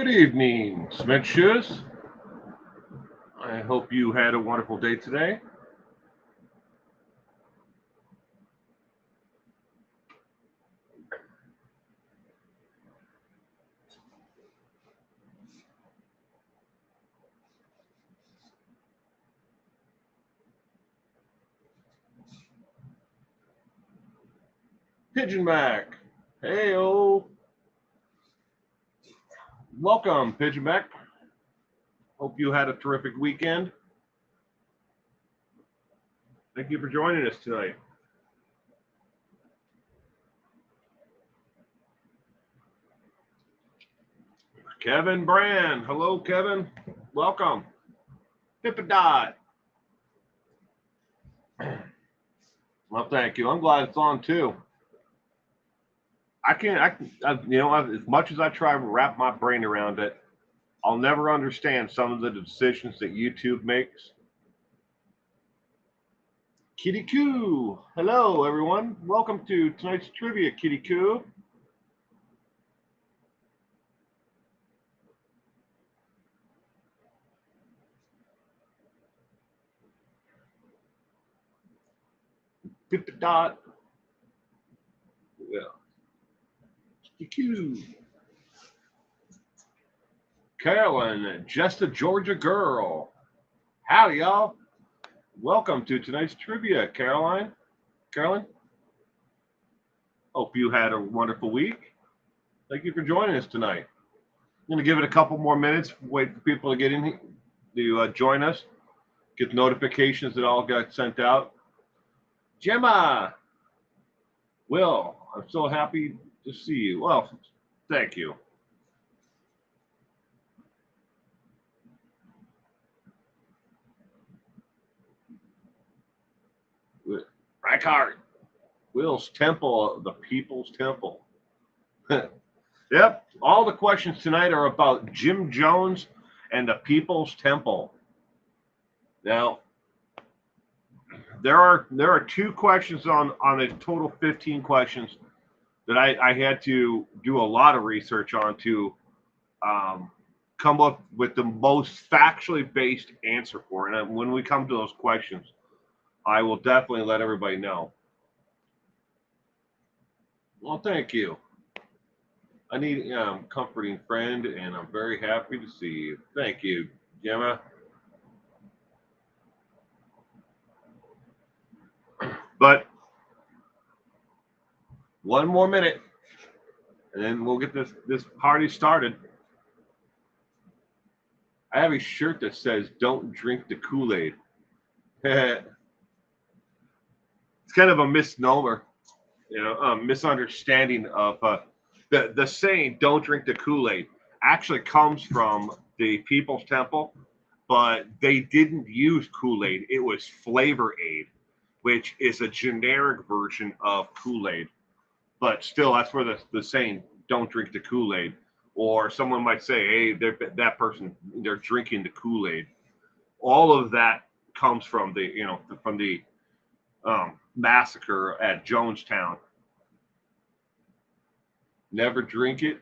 Good evening, Smith Shoes. I hope you had a wonderful day today. Pigeon Mac. Hey, welcome, Pigeon Mac. Hope you had a terrific weekend. Thank you for joining us tonight. Kevin Brand. Hello, Kevin. Welcome. Hippodot. Well, thank you. I'm glad it's on too. As much as I try to wrap my brain around it, I'll never understand some of the decisions that YouTube makes. Kitty Coo. Hello, everyone. Welcome to tonight's trivia, Kitty Coo. Hippodot. Yeah. Kitty Coo. Carolyn, just a Georgia girl. Howdy, y'all. Welcome to tonight's trivia, Caroline. Carolyn, hope you had a wonderful week. Thank you for joining us tonight. I'm going to give it a couple more minutes, wait for people to get in to join us, get notifications that all got sent out. Gemma, Will, I'm so happy to see you. Well, thank you. Reichart, Will's Temple, the People's Temple. Yep, all the questions tonight are about Jim Jones and the People's Temple. Now, there are two questions on a total 15 questions that I had to do a lot of research on to come up with the most factually based answer for it. And when we come to those questions, I will definitely let everybody know. Well, thank you. I need a comforting friend, and I'm very happy to see you. Thank you, Gemma. But one more minute, and then we'll get this party started. I have a shirt that says "Don't drink the Kool-Aid." It's kind of a misnomer, misunderstanding of the saying "Don't drink the Kool-Aid" actually comes from the People's Temple, but they didn't use Kool-Aid. It was Flavor Aid, which is a generic version of Kool-Aid. But still, that's where the saying "Don't drink the Kool-Aid," or someone might say, "Hey, that person, they're drinking the Kool-Aid." All of that comes from the massacre at Jonestown. Never drink it.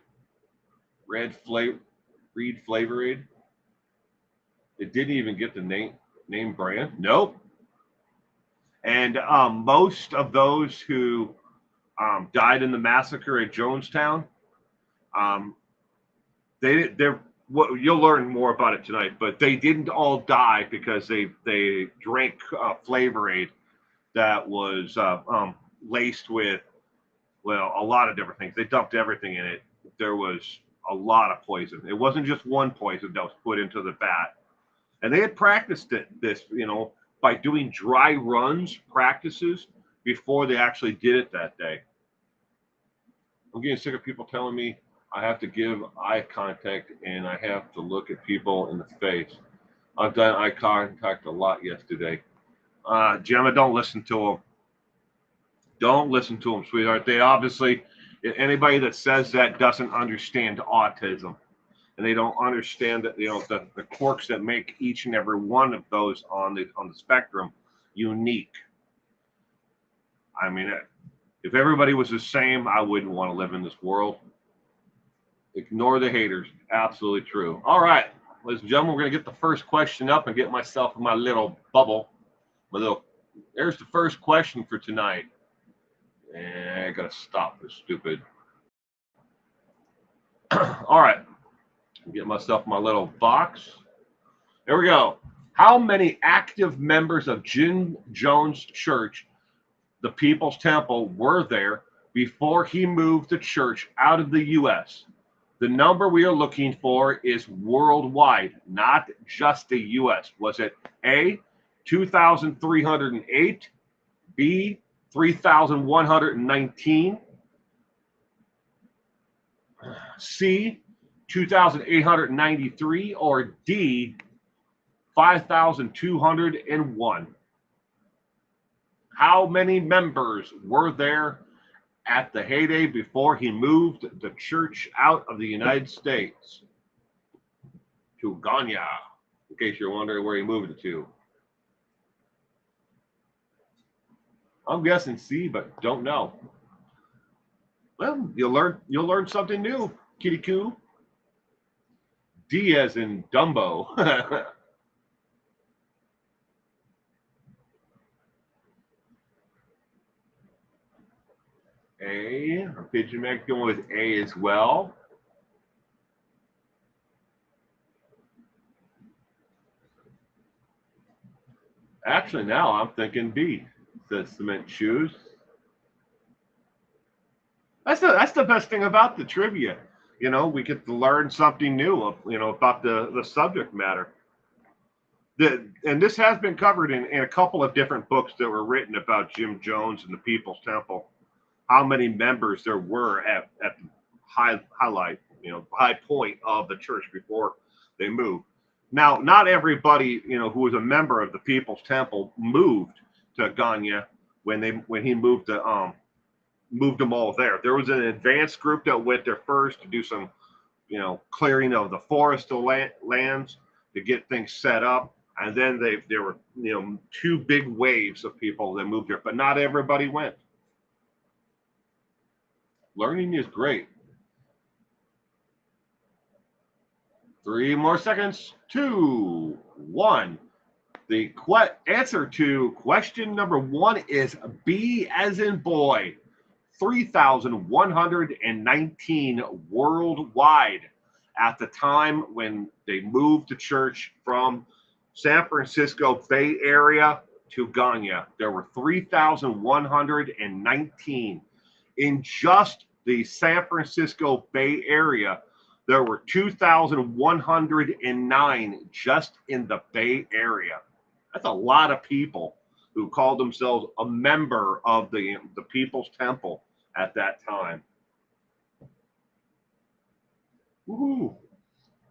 Read Flavor Aid. It didn't even get the name brand. Nope. And most of those who died in the massacre at Jonestown, they're what you'll learn more about it tonight. But they didn't all die because they drank Flavor Aid that was laced with a lot of different things. They dumped everything in it. There was a lot of poison. It wasn't just one poison that was put into the vat. And they had practiced this, by doing dry runs practices before they actually did it that day. I'm getting sick of people telling me I have to give eye contact and I have to look at people in the face. I've done eye contact a lot yesterday. Gemma, don't listen to them. Don't listen to them, sweetheart. They obviously, anybody that says that doesn't understand autism. And they don't understand that the quirks that make each and every one of those on the spectrum unique. I mean, if everybody was the same, I wouldn't want to live in this world. Ignore the haters. Absolutely true. All right, ladies and gentlemen, we're going to get the first question up and get myself in my little bubble. There's the first question for tonight. And I got to stop this stupid. All right, get myself in my little box. There we go. How many active members of Jim Jones Church, the People's Temple, were there before he moved the church out of the U.S.? The number we are looking for is worldwide, not just the U.S. Was it A, 2,308, B, 3,119, C, 2,893, or D, 5,201? How many members were there at the heyday before he moved the church out of the United States to Ghana, in case you're wondering where he moved it to? I'm guessing C, but don't know. Well, you'll learn something new, kitty coo. D as in Dumbo. A, Pigeon Mac going with A as well. Actually, now I'm thinking B, the cement shoes. That's the best thing about the trivia. You know, we get to learn something new, about the subject matter. And this has been covered in a couple of different books that were written about Jim Jones and the People's Temple. How many members there were at the high point of the church before they moved. Now, not everybody, who was a member of the People's Temple moved to Ghana when he moved them all there. There was an advanced group that went there first to do some, clearing of the forest lands to get things set up. And then there were, two big waves of people that moved there, but not everybody went. Learning is great. 3 more seconds. 2, 1. The answer to question number 1 is B as in boy. 3,119 worldwide at the time when they moved the church from San Francisco Bay Area to Ghana. There were 3,119. In just the San Francisco Bay Area, there were 2,109 just in the Bay Area. That's a lot of people who called themselves a member of the People's Temple at that time. Woohoo!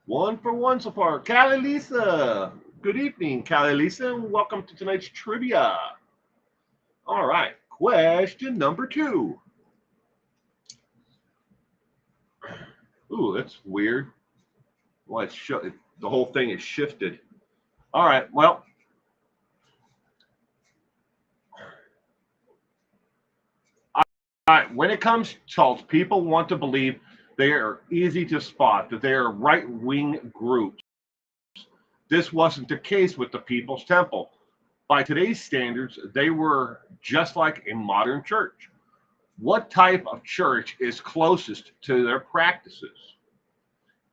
1 for 1 so far. Callie Lisa. Good evening, Callie Lisa. Welcome to tonight's trivia. All right. Question number 2. Ooh, that's weird. Well, the whole thing is shifted. All right. Well, all right. When it comes to cults, people want to believe they are easy to spot, that they are right-wing groups. This wasn't the case with the People's Temple. By today's standards, they were just like a modern church. What type of church is closest to their practices?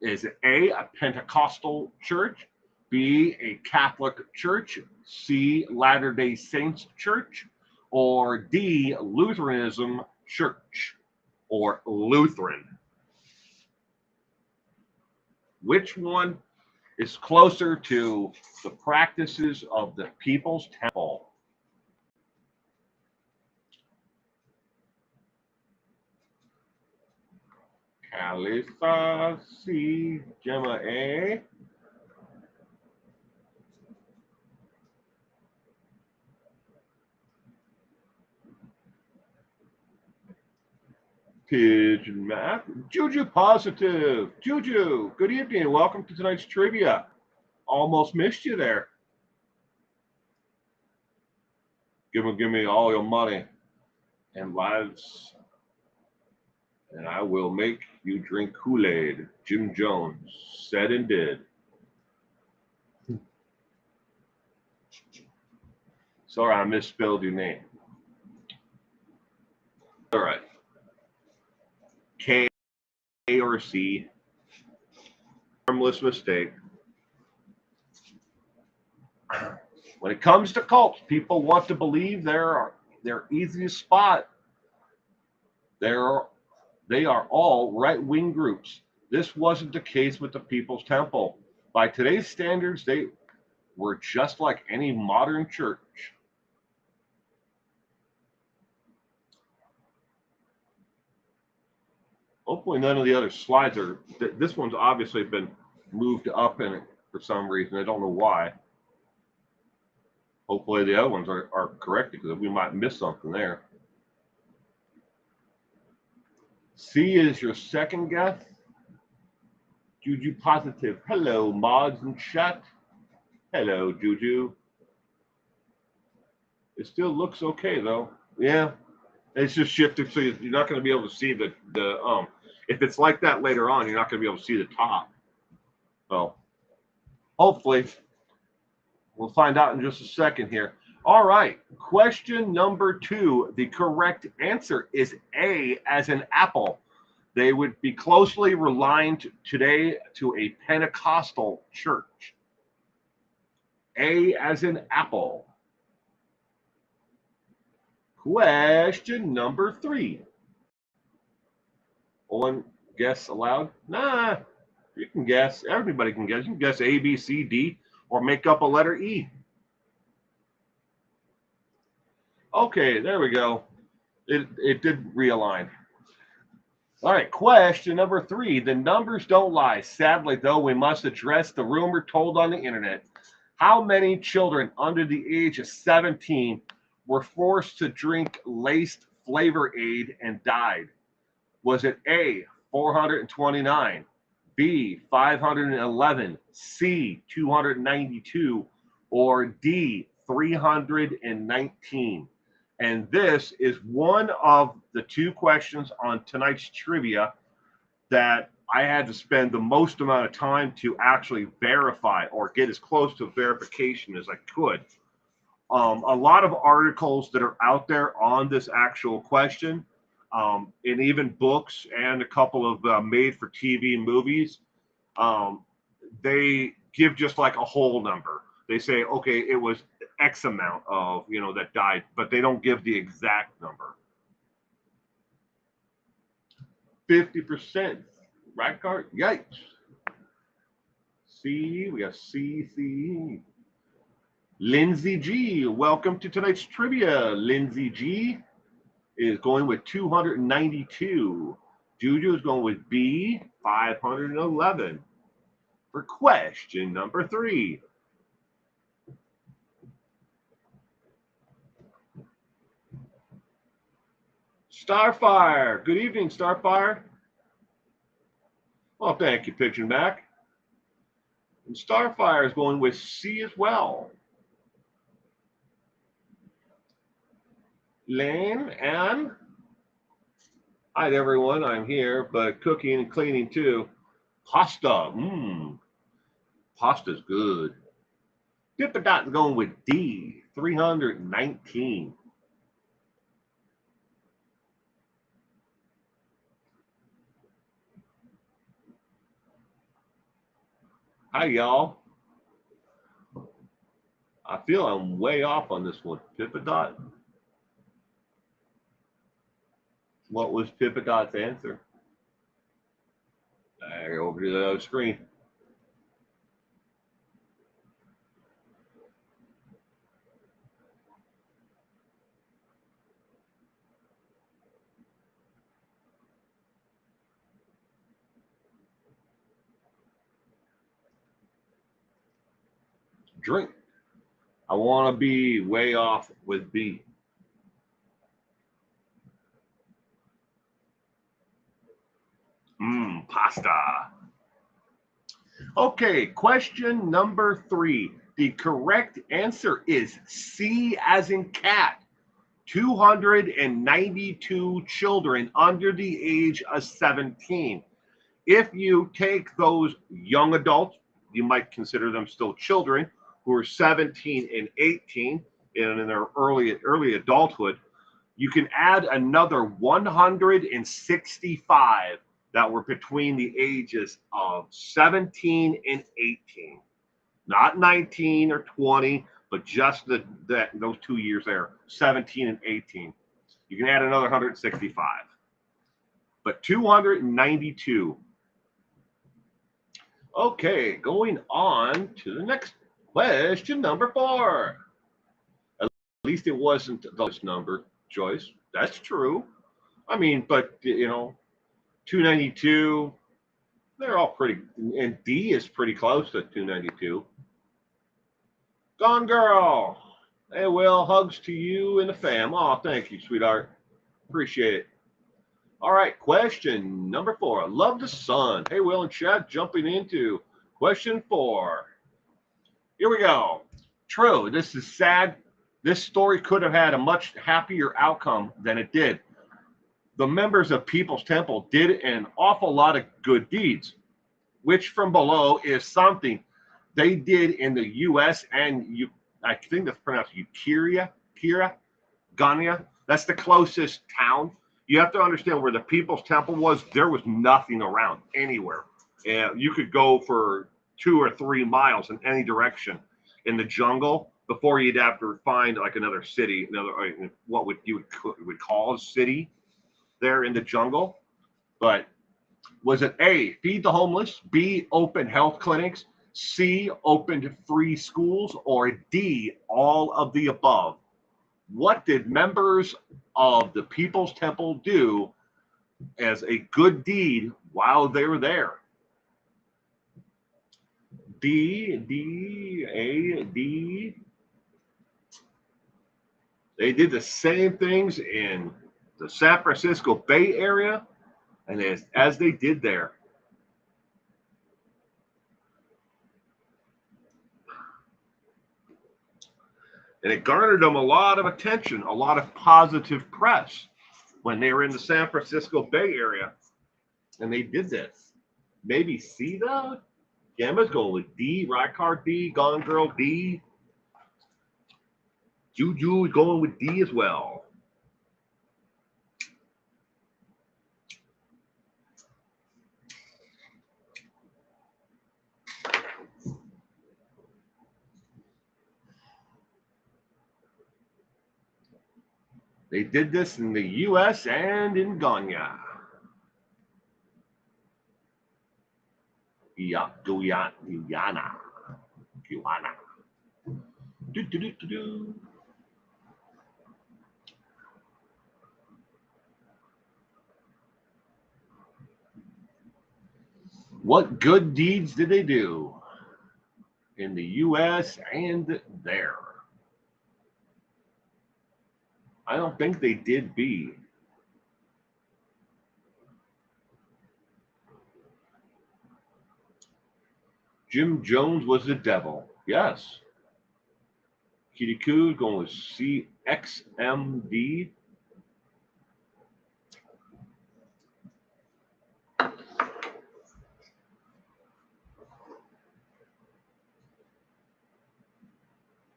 Is it A, a Pentecostal church, B, a Catholic church, C, Latter-day Saints church, or D, Lutheranism church, or Lutheran? Which one is closer to the practices of the People's Temple? Calista C, Gemma A. Pigeon Math. Juju positive. Juju, good evening. Welcome to tonight's trivia. Almost missed you there. Give me all your money and lives And I will make you drink Kool-Aid. Jim Jones said and did. Sorry, I misspelled your name. All right. K or C. Harmless mistake. When it comes to cults, people want to believe they're easy to spot. They are all right-wing groups. This wasn't the case with the People's Temple. By today's standards, they were just like any modern church. Hopefully none of the other slides are, this one's obviously been moved up in it for some reason. I don't know why. Hopefully the other ones are corrected because we might miss something there. C is your second guess. Juju positive. Hello, mods and chat. Hello, Juju. It still looks okay though. Yeah, it's just shifted, so you're not going to be able to see the if it's like that later on, you're not going to be able to see the top. So hopefully we'll find out in just a second here. All right, question number 2. The correct answer is A as in apple. They would be closely reliant today to a Pentecostal church. A as in apple. Question number 3. One guess aloud? Nah, you can guess. Everybody can guess. You can guess A, B, C, D, or make up a letter E. Okay, there we go. It did realign. All right, question number 3. The numbers don't lie. Sadly, though, we must address the rumor told on the internet. How many children under the age of 17 were forced to drink laced flavor aid and died? Was it A, 429, B, 511, C, 292, or D, 319? And this is one of the 2 questions on tonight's trivia that I had to spend the most amount of time to actually verify or get as close to verification as I could. A lot of articles that are out there on this actual question, and even books and a couple of made-for-TV movies, they give just like a whole number. They say, okay, it was X amount of, that died, but they don't give the exact number. 50%, right, Cart? Yikes. C, we got C. Lindsay G, welcome to tonight's trivia. Lindsay G is going with 292. Juju is going with B, 511. For question number 3. Starfire. Good evening, Starfire. Well, thank you, Pigeon Mac. And Starfire is going with C as well. Lane and hi everyone, I'm here, but cooking and cleaning too. Pasta. Pasta's good. Dipper Dot going with D, 319. Hi, y'all. I feel I'm way off on this one. Pippadot. What was Pippadot's answer? Over to the other screen. Drink. I want to be way off with B. Pasta. Okay, question number 3. The correct answer is C as in cat. 292 children under the age of 17. If you take those young adults, you might consider them still children, who are 17 and 18 and in their early adulthood, you can add another 165 that were between the ages of 17 and 18. Not 19 or 20, but just those 2 years there, 17 and 18. You can add another 165. But 292. Okay, going on to the next question, number 4. At least it wasn't the lowest number, Joyce. That's true. I mean, but, 292, they're all pretty, and D is pretty close to 292. Gone Girl. Hey, Will, hugs to you and the fam. Oh, thank you, sweetheart. Appreciate it. All right, question number 4. Love the sun. Hey, Will and Chad, jumping into question 4. Here we go. True, this is sad. This story could have had a much happier outcome than it did. The members of People's Temple did an awful lot of good deeds, which from below is something they did in the U.S. and I think that's pronounced Kira, Ganya. That's the closest town. You have to understand where the People's Temple was. There was nothing around anywhere. And you could go for 2 or 3 miles in any direction in the jungle before you'd have to find like another city, what you would call a city there in the jungle. But was it A, feed the homeless, B, open health clinics, C, opened free schools, or D, all of the above? What did members of the People's Temple do as a good deed while they were there? D, A, D. They did the same things in the San Francisco Bay Area and as they did there. And it garnered them a lot of attention, a lot of positive press when they were in the San Francisco Bay Area. And they did this. Maybe C, though? Gamma's going with D. Rycard D. Gone Girl D. Juju is going with D as well. They did this in the U.S. and in Guyana. Guyana. What good deeds did they do in the U.S. and there? I don't think they did B. Jim Jones was the devil. Yes. Kitty Coo going with CXMD.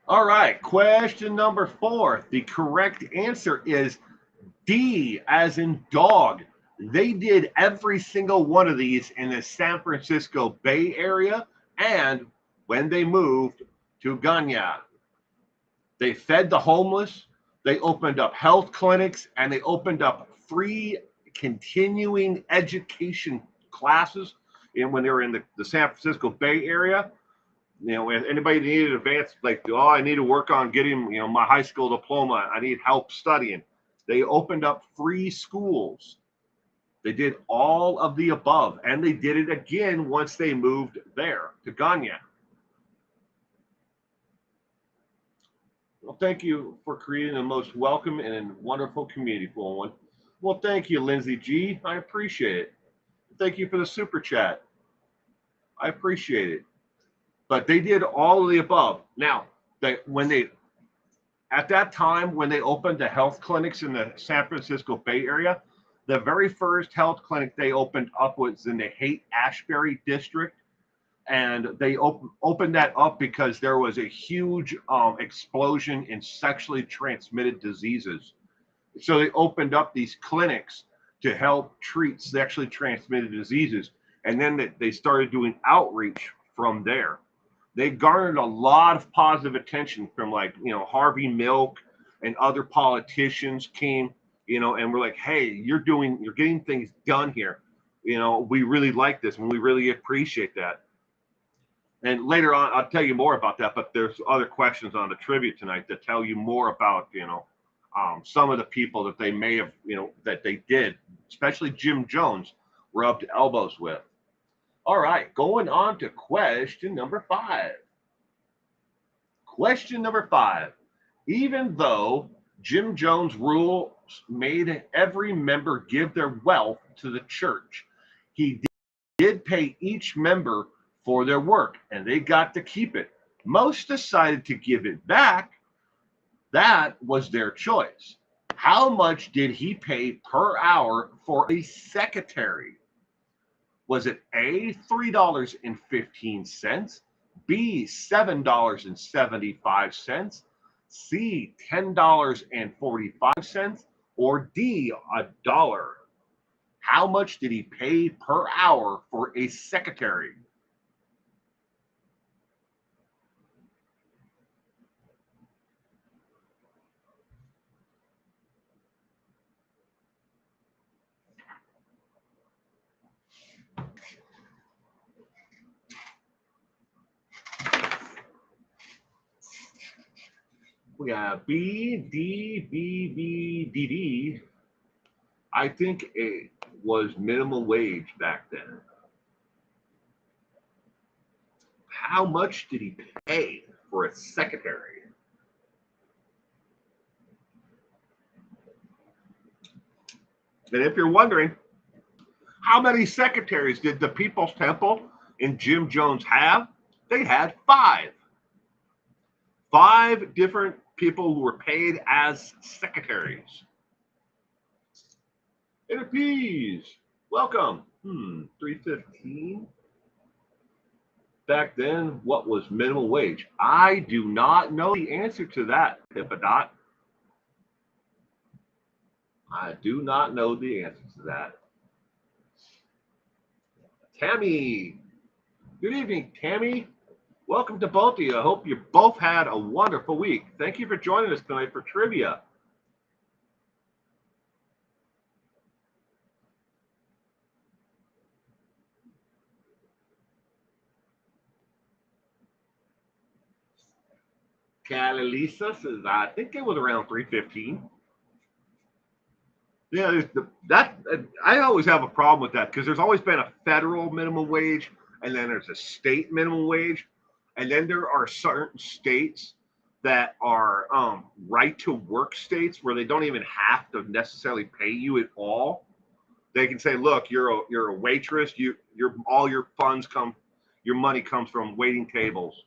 All right, question number 4. The correct answer is D, as in dog. They did every single one of these in the San Francisco Bay Area and when they moved to Guyana. They fed the homeless, they opened up health clinics, and they opened up free continuing education classes when they were in the San Francisco Bay Area. If anybody needed advanced, like, oh, I need to work on getting, my high school diploma, I need help studying. They opened up free schools. They did all of the above, and they did it again once they moved there to Guyana. Well, thank you for creating the most welcome and wonderful community for one. Well, thank you, Lindsay G. I appreciate it. Thank you for the super chat. I appreciate it. But they did all of the above. Now, when they At that time, when they opened the health clinics in the San Francisco Bay Area, the very first health clinic they opened up was in the Haight-Ashbury district, and they opened that up because there was a huge explosion in sexually transmitted diseases. So they opened up these clinics to help treat sexually transmitted diseases, and then they started doing outreach from there. They garnered a lot of positive attention from, like, Harvey Milk and other politicians came, and we're like, hey, you're getting things done here. We really like this and we really appreciate that. And later on, I'll tell you more about that. But there's other questions on the trivia tonight that tell you more about, some of the people that they may have, that they did, especially Jim Jones, rubbed elbows with. All right, going on to question number 5. Question number 5. Even though Jim Jones' rules made every member give their wealth to the church, he did pay each member for their work, and they got to keep it. Most decided to give it back. That was their choice. How much did he pay per hour for a secretary? Was it A, $3.15, B, $7.75, C, $10.45, or D, $1? How much did he pay per hour for a secretary? We got B, D, B, B, D, D. I think it was minimum wage back then. How much did he pay for a secretary? And if you're wondering, how many secretaries did the People's Temple and Jim Jones have? They had 5. 5 different people who were paid as secretaries. Interpeas, welcome. 315. Back then, what was minimum wage? I do not know the answer to that, Hippodot. I do not know the answer to that. Tammy. Good evening, Tammy. Welcome to both of you. I hope you both had a wonderful week. Thank you for joining us tonight for trivia. Calilisa says, I think it was around 315. Yeah, I always have a problem with that because there's always been a federal minimum wage, and then there's a state minimum wage, and then there are certain states that are right to work states where they don't even have to necessarily pay you at all. They can say, look, you're a waitress, all your funds your money comes from waiting tables,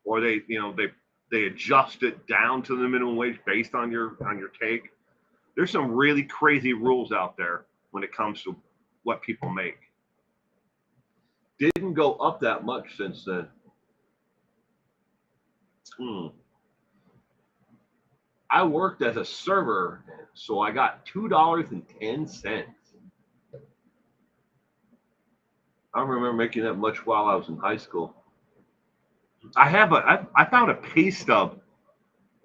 or they adjust it down to the minimum wage based on your take. There's some really crazy rules out there when it comes to what people make. Didn't go up that much since then. I worked as a server, so I got $2.10. I don't remember making that much while I was in high school. I found a pay stub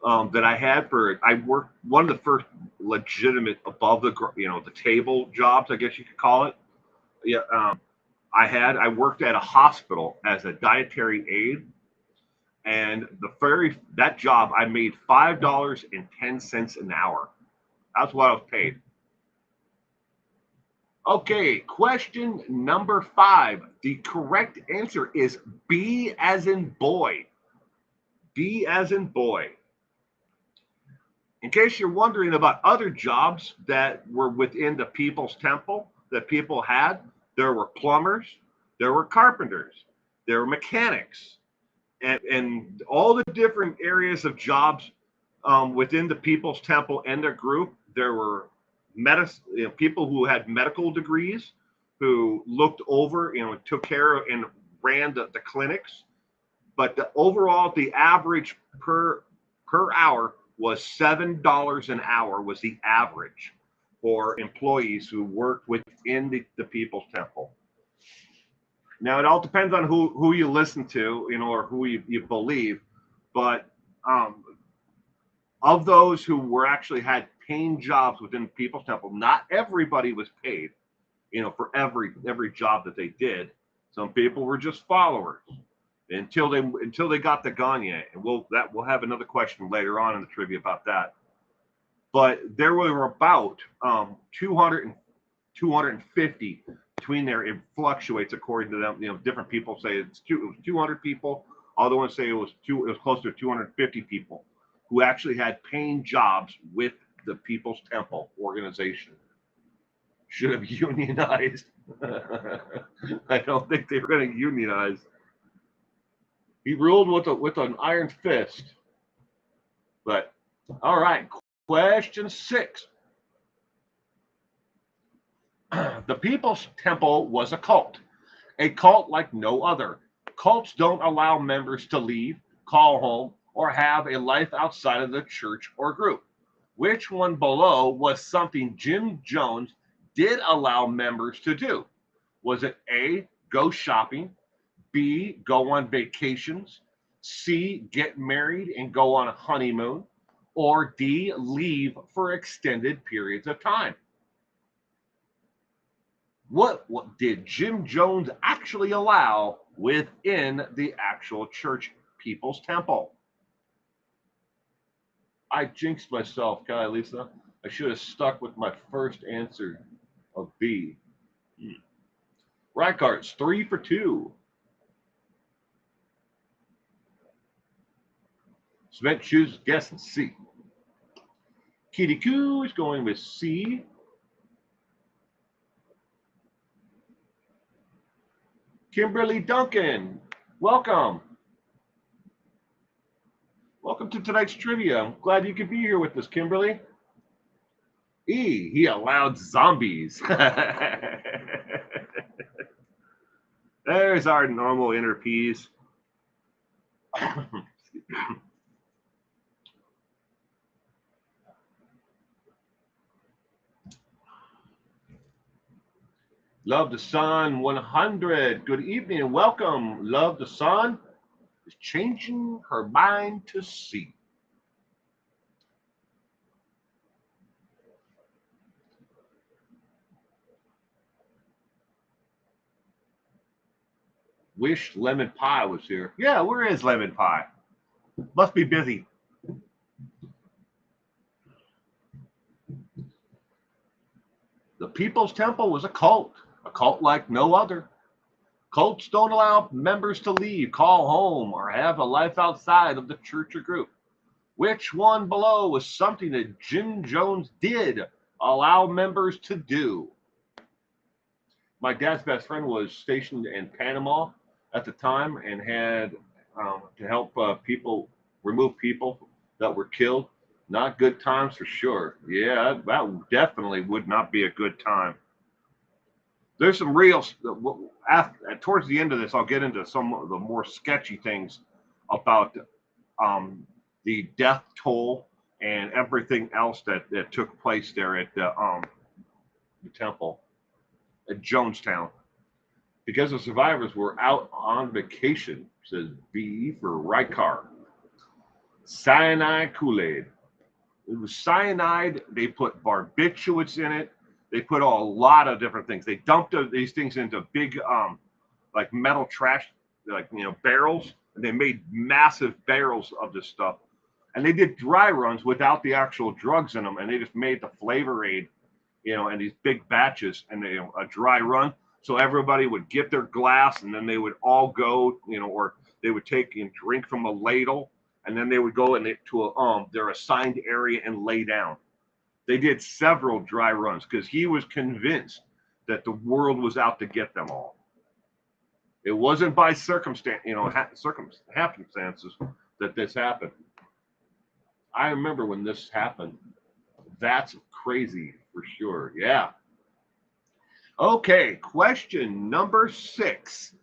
that I had I worked one of the first legitimate above the table jobs, I guess you could call it. Yeah, I worked at a hospital as a dietary aide, and that job I made $5.10 an hour. That's what I was paid. Okay, question number 5. The correct answer is B as in boy. B as in boy. In case you're wondering about other jobs that were within the People's Temple that people had, there were plumbers, there were carpenters, there were mechanics, and all the different areas of jobs Within the People's Temple and their group, there were people who had medical degrees who looked over, took care of and ran the clinics. But overall, the average per hour was $7 an hour was the average for employees who worked within the People's Temple. Now it all depends on who you listen to, or who you believe. But um, of those who were actually had paying jobs within People's Temple, not everybody was paid, for every job that they did. Some people were just followers until they got the Gagne, and we'll have another question later on in the trivia about that. But there were about 200 and 250 between there. It fluctuates according to them. Different people say it was 200 people. Other ones say it was close to 250 people who actually had paying jobs with the People's Temple organization. Should have unionized. I don't think they were going to unionize. He ruled with an iron fist. But all right, question 6. The People's Temple was a cult like no other. Cults don't allow members to leave, call home, or have a life outside of the church or group. Which one below was something Jim Jones did allow members to do? Was it A, go shopping, B, go on vacations, C, get married and go on a honeymoon, or D, leave for extended periods of time? What did Jim Jones actually allow within the actual church People's Temple? I jinxed myself, Kai Lisa. I should have stuck with my first answer of B. Right cards, 3 for 2. Cement chooses guessing C. Kitty Coo is going with C. Kimberly Duncan, welcome. Welcome to tonight's trivia. I'm glad you could be here with us, Kimberly. E, he allowed zombies. There's our normal inner peas. Love the Sun 100. Good evening and welcome. Love the Sun is changing her mind to see. Wish Lemon Pie was here. Yeah, where is Lemon Pie? Must be busy. The People's Temple was a cult like no other. Cults don't allow members to leave, call home, or have a life outside of the church or group. Which one below was something that Jim Jones did allow members to do? My dad's best friend was stationed in Panama at the time and had to help remove people that were killed. Not good times for sure. Yeah, that definitely would not be a good time. There's some real, towards the end of this, I'll get into some of the more sketchy things about the death toll and everything else that took place there at the temple at Jonestown. Because the survivors were out on vacation, says B for Rykar. Cyanide Kool-Aid. It was cyanide. They put barbiturates in it. They put a lot of different things. They dumped these things into big, like metal trash, barrels, and they made massive barrels of this stuff. And they did dry runs without the actual drugs in them, and they just made the flavor aid, in these big batches, and a dry run. So everybody would get their glass, and then they would all go, or they would take and drink from a ladle, and then they would go to their assigned area and lay down. They did several dry runs because he was convinced that the world was out to get them all. It wasn't by circumstances that this happened. I remember when this happened. That's crazy for sure. Yeah. Okay, question number 6.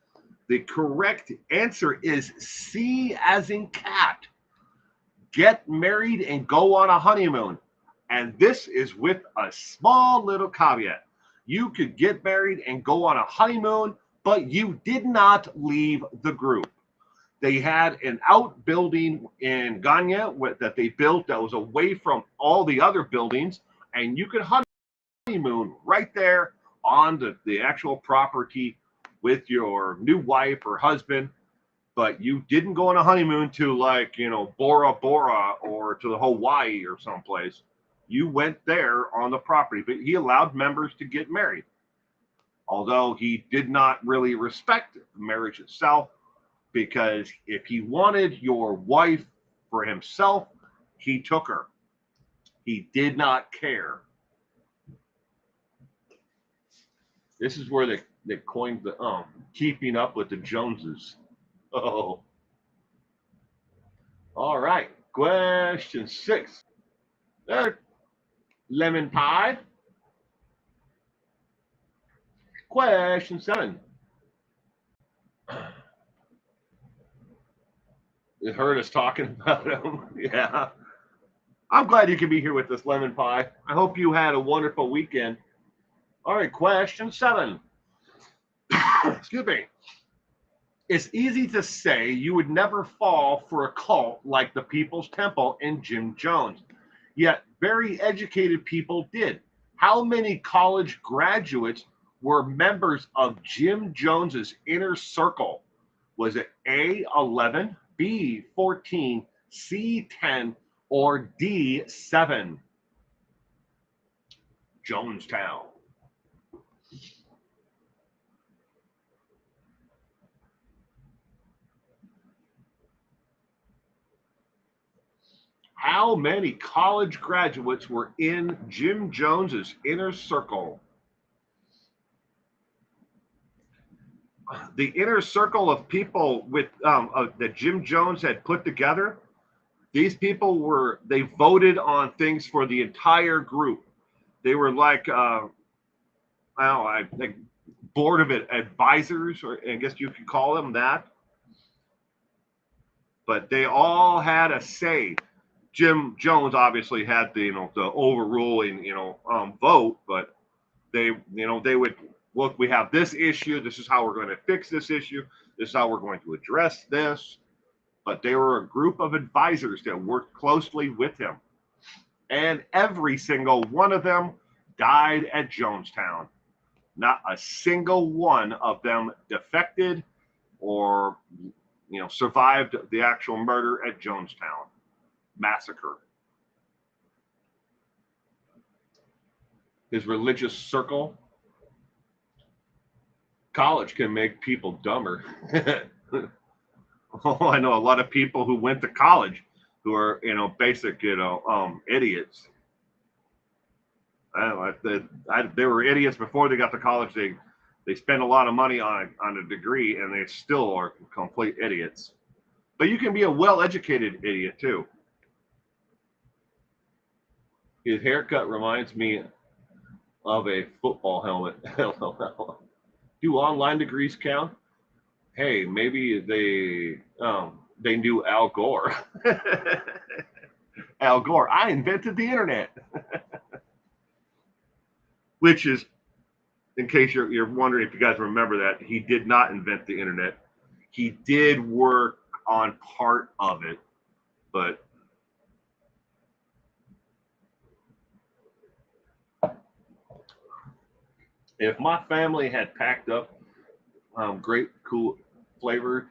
The correct answer is C as in cat. Get married and go on a honeymoon. And this is with a small little caveat. You could get married and go on a honeymoon, but you did not leave the group. They had an outbuilding in Ganya that they built that was away from all the other buildings, and you could honeymoon right there on the actual property with your new wife or husband. But you didn't go on a honeymoon to, like, Bora Bora or to the Hawaii or someplace. You went there on the property, but he allowed members to get married. Although he did not really respect the marriage itself, because if he wanted your wife for himself, he took her. He did not care. This is where they coined the keeping up with the Joneses. Oh. All right. Question 6. Lemon pie. Question 7. You heard us talking about him. Yeah. I'm glad you could be here with us, Lemon Pie. I hope you had a wonderful weekend. All right, question 7. Excuse me. It's easy to say you would never fall for a cult like the People's Temple and Jim Jones. Yet very educated people did. How many college graduates were members of Jim Jones's inner circle? Was it A, 11, B, 14, C, 10, or D, 7? Jonestown. How many college graduates were in Jim Jones's inner circle? The inner circle of people with that Jim Jones had put together. These people they voted on things for the entire group. They were like, like board of advisors, or I guess you could call them that. But they all had a say. Jim Jones obviously had the overruling vote, but they would look. We have this issue. This is how we're going to fix this issue. This is how we're going to address this. But they were a group of advisors that worked closely with him, and every single one of them died at Jonestown. Not a single one of them defected or survived the actual murder at Jonestown massacre. His religious circle. College can make people dumber. Oh, I know a lot of people who went to college who are basic idiots. They were idiots before they got to college. They spend a lot of money on a degree, and they still are complete idiots. But you can be a well-educated idiot too. His haircut reminds me of a football helmet. Do online degrees count? Hey, maybe they knew Al Gore. Al Gore, I invented the internet. Which is, in case you're wondering if you guys remember that, he did not invent the internet. He did work on part of it, but if my family had packed up grape cool flavored,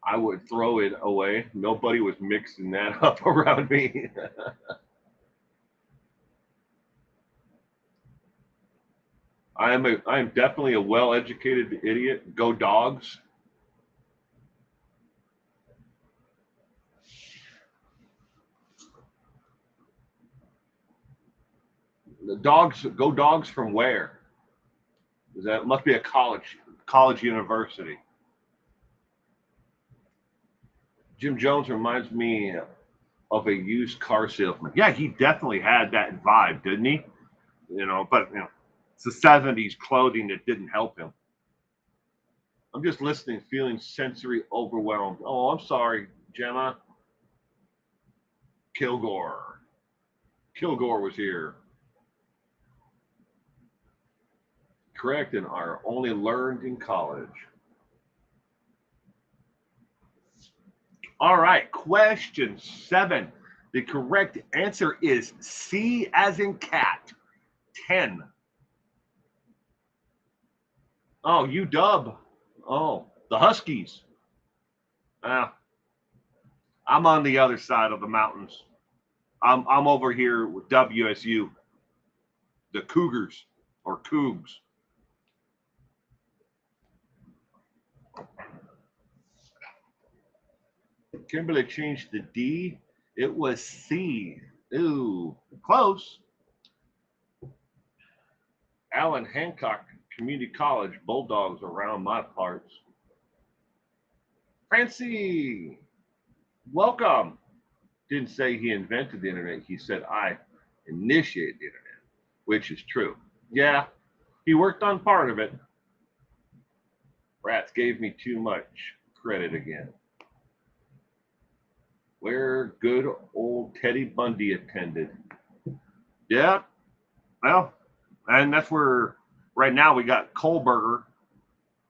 I would throw it away. Nobody was mixing that up around me. I am definitely a well-educated idiot. Go dogs. The dogs go dogs from where? That must be a college university. Jim Jones reminds me of a used car salesman. Yeah, he definitely had that vibe, didn't he? But it's the 70s clothing that didn't help him. I'm just listening, feeling sensory overwhelmed. Oh, I'm sorry, Gemma. Kilgore. Kilgore was here. Correct, and are only learned in college. All right, question 7. The correct answer is C as in cat, 10. Oh, UW. Oh, the Huskies. Uh, I'm on the other side of the mountains. I'm over here with WSU, the Cougars or Cougs. Kimberly changed the D. It was C. Ooh, close. Allen Hancock Community College, Bulldogs around my parts. Francie, welcome. Didn't say he invented the internet. He said I initiated the internet, which is true. Yeah, he worked on part of it. Rats gave me too much credit again. Where good old Teddy Bundy attended. Yeah, well, and that's where right now we got Kohlberger,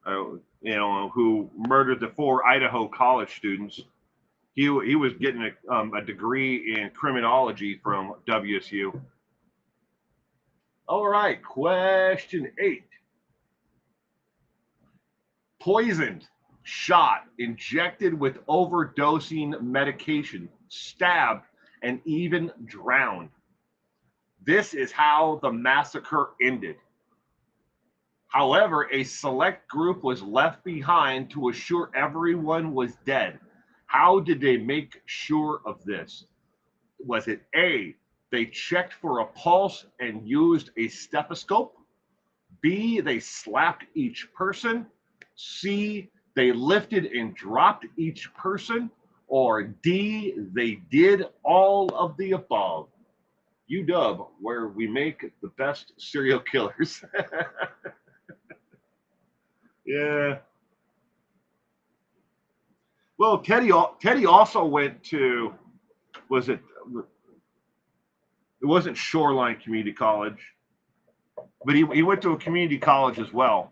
who murdered the 4 Idaho college students. He was getting a degree in criminology from WSU. All right, question 8. Poisoned, shot, injected with overdosing medication, stabbed, and even drowned. This is how the massacre ended. However, a select group was left behind to assure everyone was dead. How did they make sure of this? Was it A, they checked for a pulse and used a stethoscope? B, they slapped each person? C, they lifted and dropped each person? Or D, they did all of the above? UW, where we make the best serial killers. Yeah. Well, Teddy also went to, was it? It wasn't Shoreline Community College, but he went to a community college as well.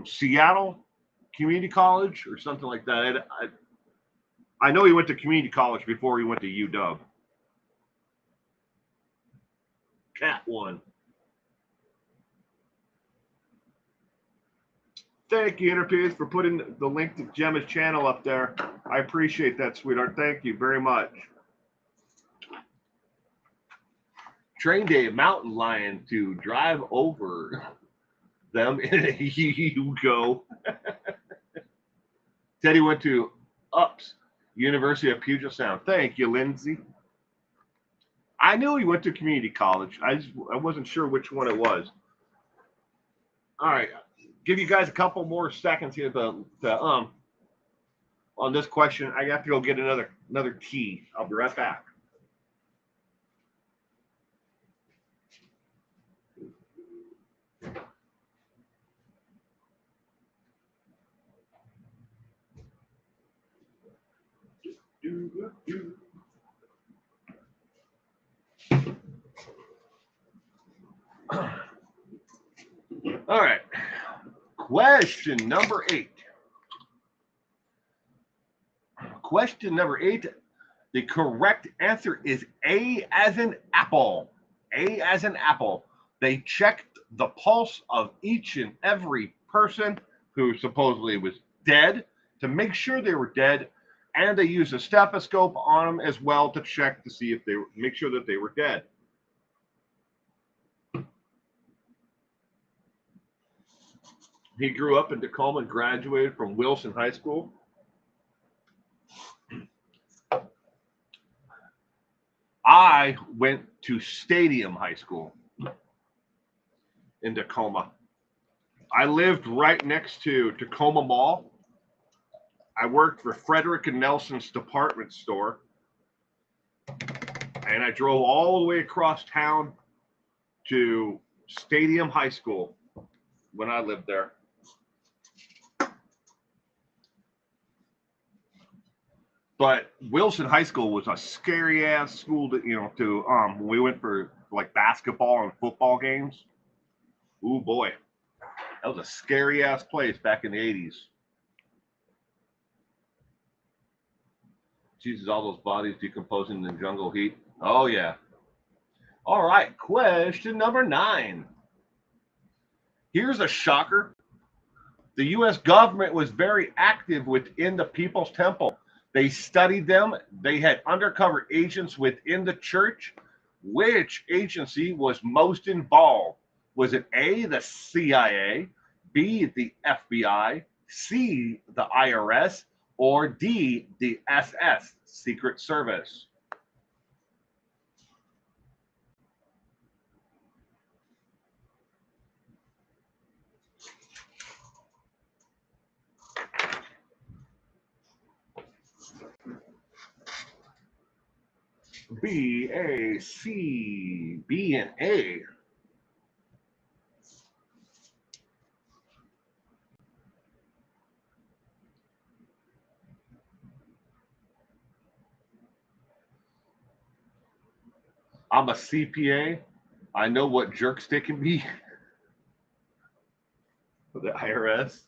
Seattle Community College or something like that. I know he went to community college before he went to UW. Cat one. Thank you, Interpiece, for putting the link to Gemma's channel up there. I appreciate that, sweetheart. Thank you very much. Train day, mountain lion to drive over them in a Yugo. Teddy went to UPS, University of Puget Sound. Thank you, Lindsay. I knew he went to community college. I wasn't sure which one it was. All right, give you guys a couple more seconds here to on this question. I have to go get another tea. I'll be right back. All right. Question number 8. Question number 8. The correct answer is A as in apple. A as in apple. They checked the pulse of each and every person who supposedly was dead to make sure they were dead, and they used a stethoscope on them as well to check to see if make sure that they were dead. He grew up in Tacoma and graduated from Wilson High School. I went to Stadium High School in Tacoma. I lived right next to Tacoma Mall. I worked for Frederick and Nelson's department store. And I drove all the way across town to Stadium High School when I lived there. But Wilson High School was a scary ass school to when we went for like basketball and football games. Ooh boy. That was a scary ass place back in the 80s. Jesus, all those bodies decomposing in the jungle heat. Oh yeah. All right, question number 9. Here's a shocker. The U.S. government was very active within the People's Temple. They studied them. They had undercover agents within the church. Which agency was most involved? Was it A, the CIA, B, the FBI, C, the IRS, or D, the SS, Secret Service? B, A, C, B, and A. I'm a CPA. I know what jerks they can be. The IRS.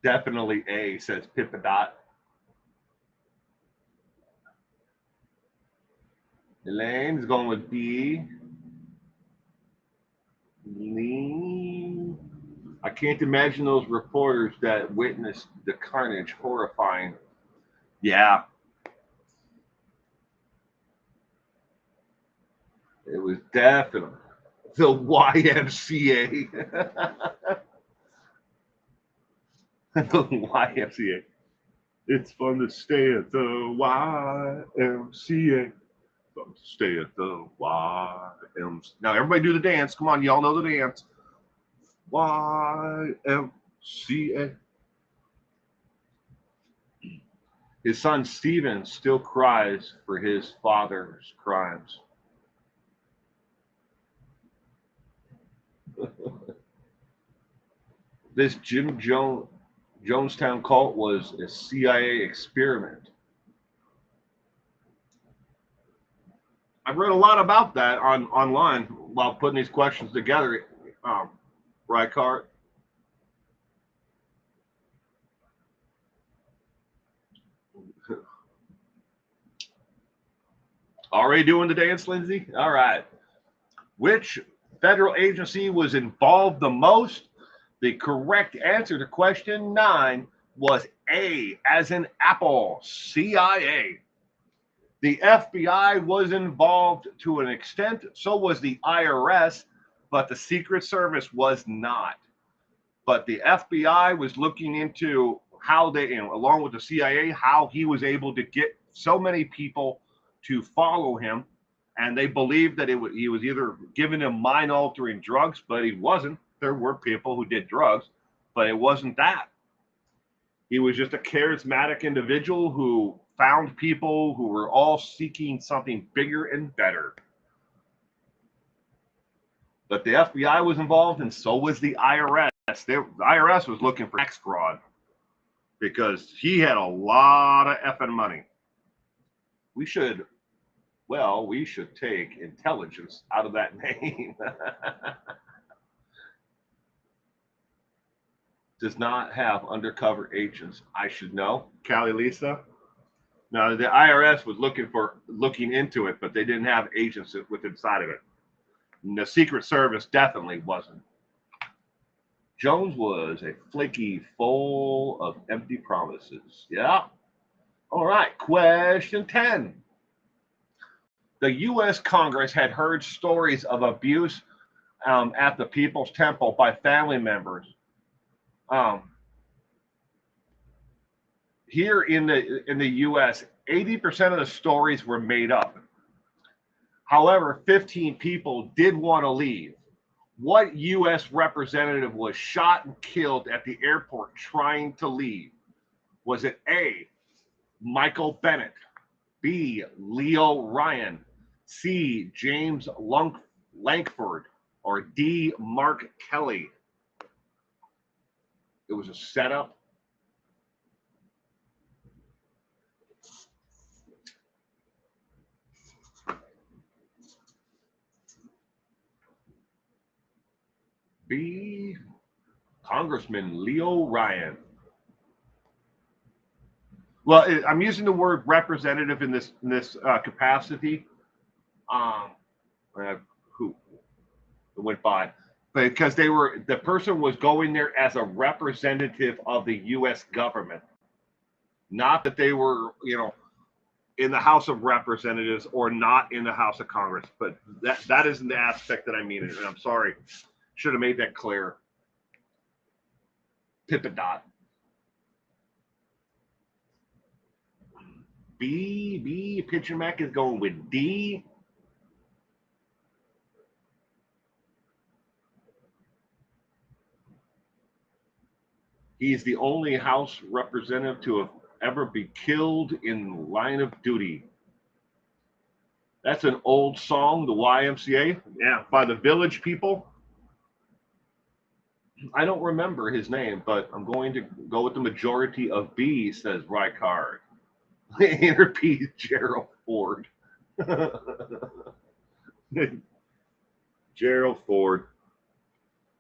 Definitely A, says Pippadot. Elaine's going with B. Lean. I can't imagine those reporters that witnessed the carnage. Horrifying. Yeah. It was definitely the YMCA. The YMCA. It's fun to stay at the YMCA. Fun to stay at the YMCA. Now, everybody do the dance. Come on, y'all know the dance. YMCA. His son Stephen still cries for his father's crimes. This Jonestown cult was a CIA experiment. I've read a lot about that online while putting these questions together. Rykart. Already doing the dance, Lindsay? All right. Which federal agency was involved the most? The correct answer to question 9 was A, as in Apple, CIA. The FBI was involved to an extent, so was the IRS, but the Secret Service was not. But the FBI was looking into how they, along with the CIA, how he was able to get so many people to follow him. And they believed that he was either giving them mind-altering drugs, but he wasn't. There were people who did drugs, but it wasn't that. He was just a charismatic individual who found people who were all seeking something bigger and better. But the FBI was involved, and so was the IRS. The IRS was looking for tax fraud because he had a lot of effing money. We should take intelligence out of that name. Does not have undercover agents. I should know. Callie Lisa. Now the IRS was looking into it, but they didn't have agents with inside of it. And the Secret Service definitely wasn't. Jones was a flaky, full of empty promises. Yeah. All right. Question 10. The U.S. Congress had heard stories of abuse at the People's Temple by family members. Here in the U.S., 80% of the stories were made up. However, 15 people did want to leave. What U.S. representative was shot and killed at the airport trying to leave? Was it A, Michael Bennett, B, Leo Ryan, C. James Lankford, or D. Mark Kelly? It was a setup. B. Congressman Leo Ryan. Well, I'm using the word representative in this capacity. Um, who went by? Because the person was going there as a representative of the U.S. government, not that they were, in the House of Representatives or not in the House of Congress. But that isn't the aspect that I mean. And I'm sorry, should have made that clear. Pippa Dot. B. Pitcher Mac is going with D. He's the only House representative to have ever be killed in line of duty. That's an old song, the YMCA. Yeah, by the Village People. I don't remember his name, but I'm going to go with the majority of B, says Rykard. Inner P, Gerald Ford. Gerald Ford.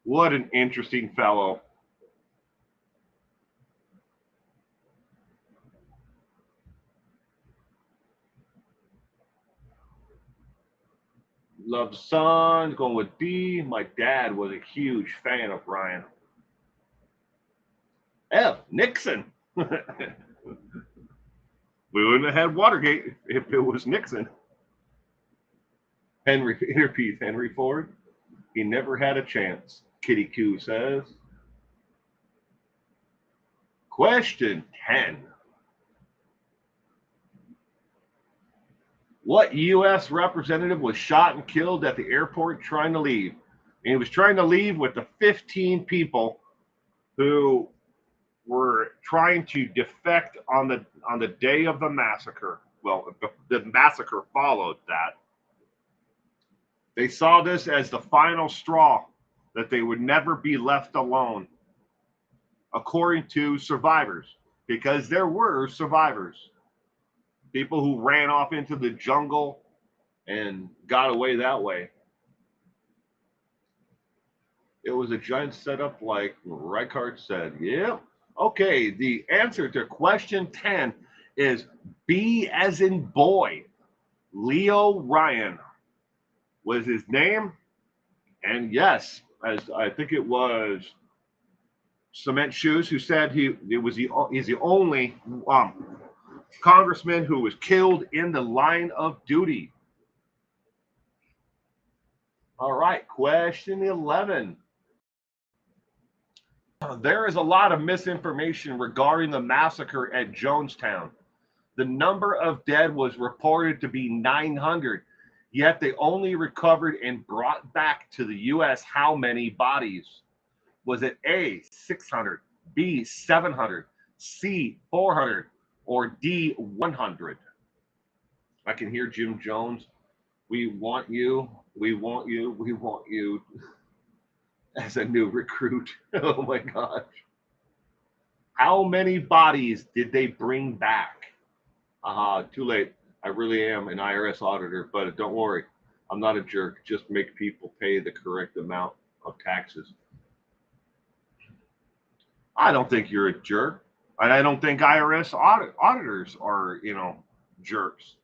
What an interesting fellow. Love the Sun, going with B. My dad was a huge fan of Ryan. F. Nixon. We wouldn't have had Watergate if it was Nixon. Henry Ford. He never had a chance, Kitty Q says. Question 10. What U.S. representative was shot and killed at the airport trying to leave? And he was trying to leave with the 15 people who were trying to defect on the day of the massacre. Well, the massacre followed that. They saw this as the final straw, that they would never be left alone, according to survivors, because there were survivors. People who ran off into the jungle and got away that way. It was a giant setup, like Reichard said. Yeah. Okay, the answer to question 10 is B as in boy. Leo Ryan was his name. And yes, as I think it was Cement Shoes who said he's the only congressman who was killed in the line of duty. All right, question 11. There is a lot of misinformation regarding the massacre at Jonestown. The number of dead was reported to be 900, yet they only recovered and brought back to the U.S. how many bodies? Was it A, 600, B, 700, C, 400, or D, 100? I can hear Jim Jones. We want you, we want you, we want you as a new recruit. Oh my gosh. How many bodies did they bring back? Too late. I really am an IRS auditor, but don't worry. I'm not a jerk. Just make people pay the correct amount of taxes. I don't think you're a jerk. And I don't think IRS auditors are, jerks.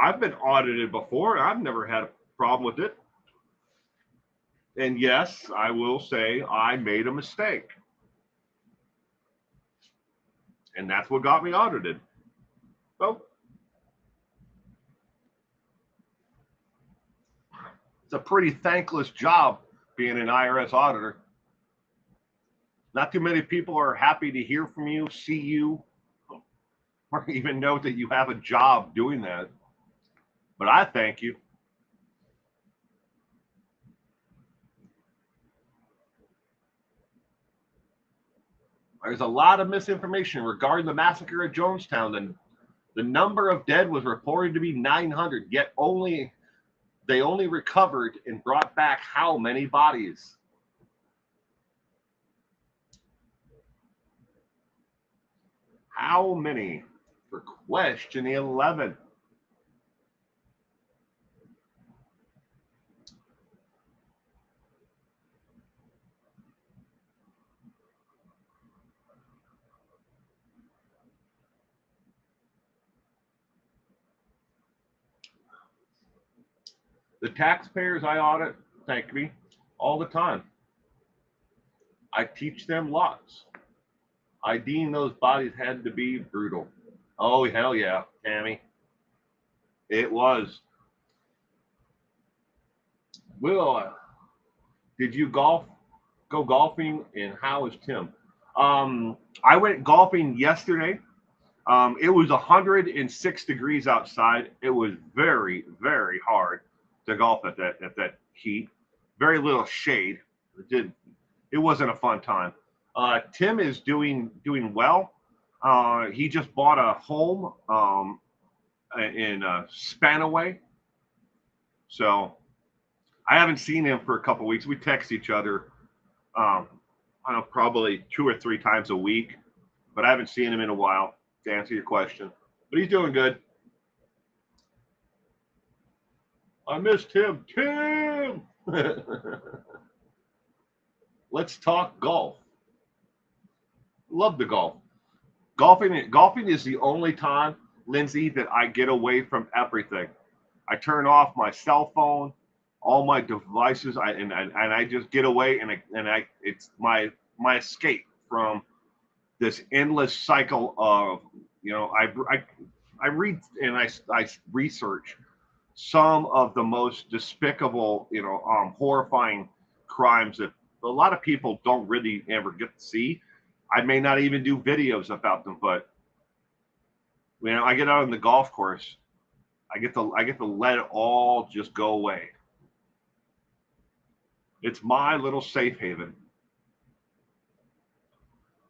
I've been audited before. I've never had a problem with it. And yes, I will say I made a mistake. And that's what got me audited. So it's a pretty thankless job being an IRS auditor. Not too many people are happy to hear from you, see you, or even know that you have a job doing that. But I thank you. There's a lot of misinformation regarding the massacre at Jonestown. The number of dead was reported to be 900, yet they only recovered and brought back how many bodies? How many? For question 11. The taxpayers I audit thank me all the time. I teach them lots. I deem those bodies had to be brutal. Oh, hell yeah, Tammy. It was. Will, did you go golfing, and how is Tim? I went golfing yesterday. It was 106 degrees outside. It was very, very hard to golf at that heat. Very little shade. It wasn't a fun time. Tim is doing well. He just bought a home in Spanaway, so I haven't seen him for a couple weeks. We text each other, um, I don't know, probably 2 or 3 times a week, but I haven't seen him in a while. To answer your question, but he's doing good. I missed him, Tim. Let's talk golf. Love the golf. Golfing is the only time, Lindsay, that I get away from everything. I turn off my cell phone, all my devices, and I just get away, and it's my escape from this endless cycle of, I read and I research some of the most despicable, horrifying crimes that a lot of people don't really ever get to see. I may not even do videos about them, but I get out on the golf course, I get to let it all just go away. It's my little safe haven.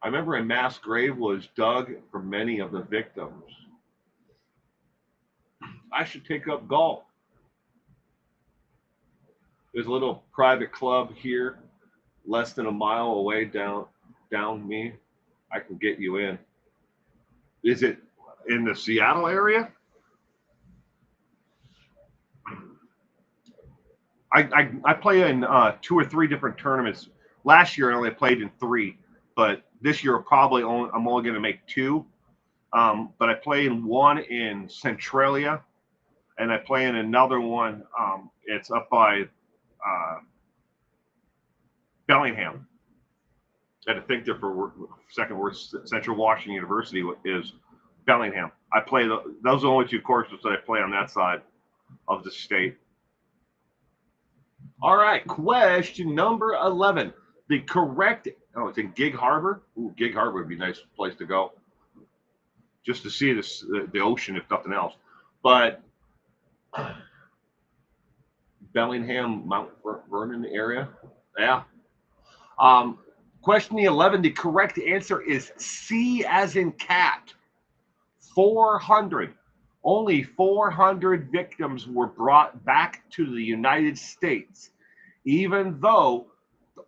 I remember a mass grave was dug for many of the victims. I should take up golf. There's a little private club here, less than a mile away down me. I can get you in. Is it in the Seattle area? I play in 2 or 3 different tournaments. Last year I only played in 3, but this year I'm only going to make 2. But I play in one in Centralia, and I play in another one. It's up by Bellingham. I had to think there for a second where Central Washington University is Bellingham. Those are the only 2 courses that I play on that side of the state. All right, question number 11. The correct, it's in Gig Harbor. Ooh, Gig Harbor would be a nice place to go, just to see the ocean, if nothing else. But Bellingham, Mount Vernon area, yeah. Question 11. The correct answer is C as in cat. 400. Only 400 victims were brought back to the United States, even though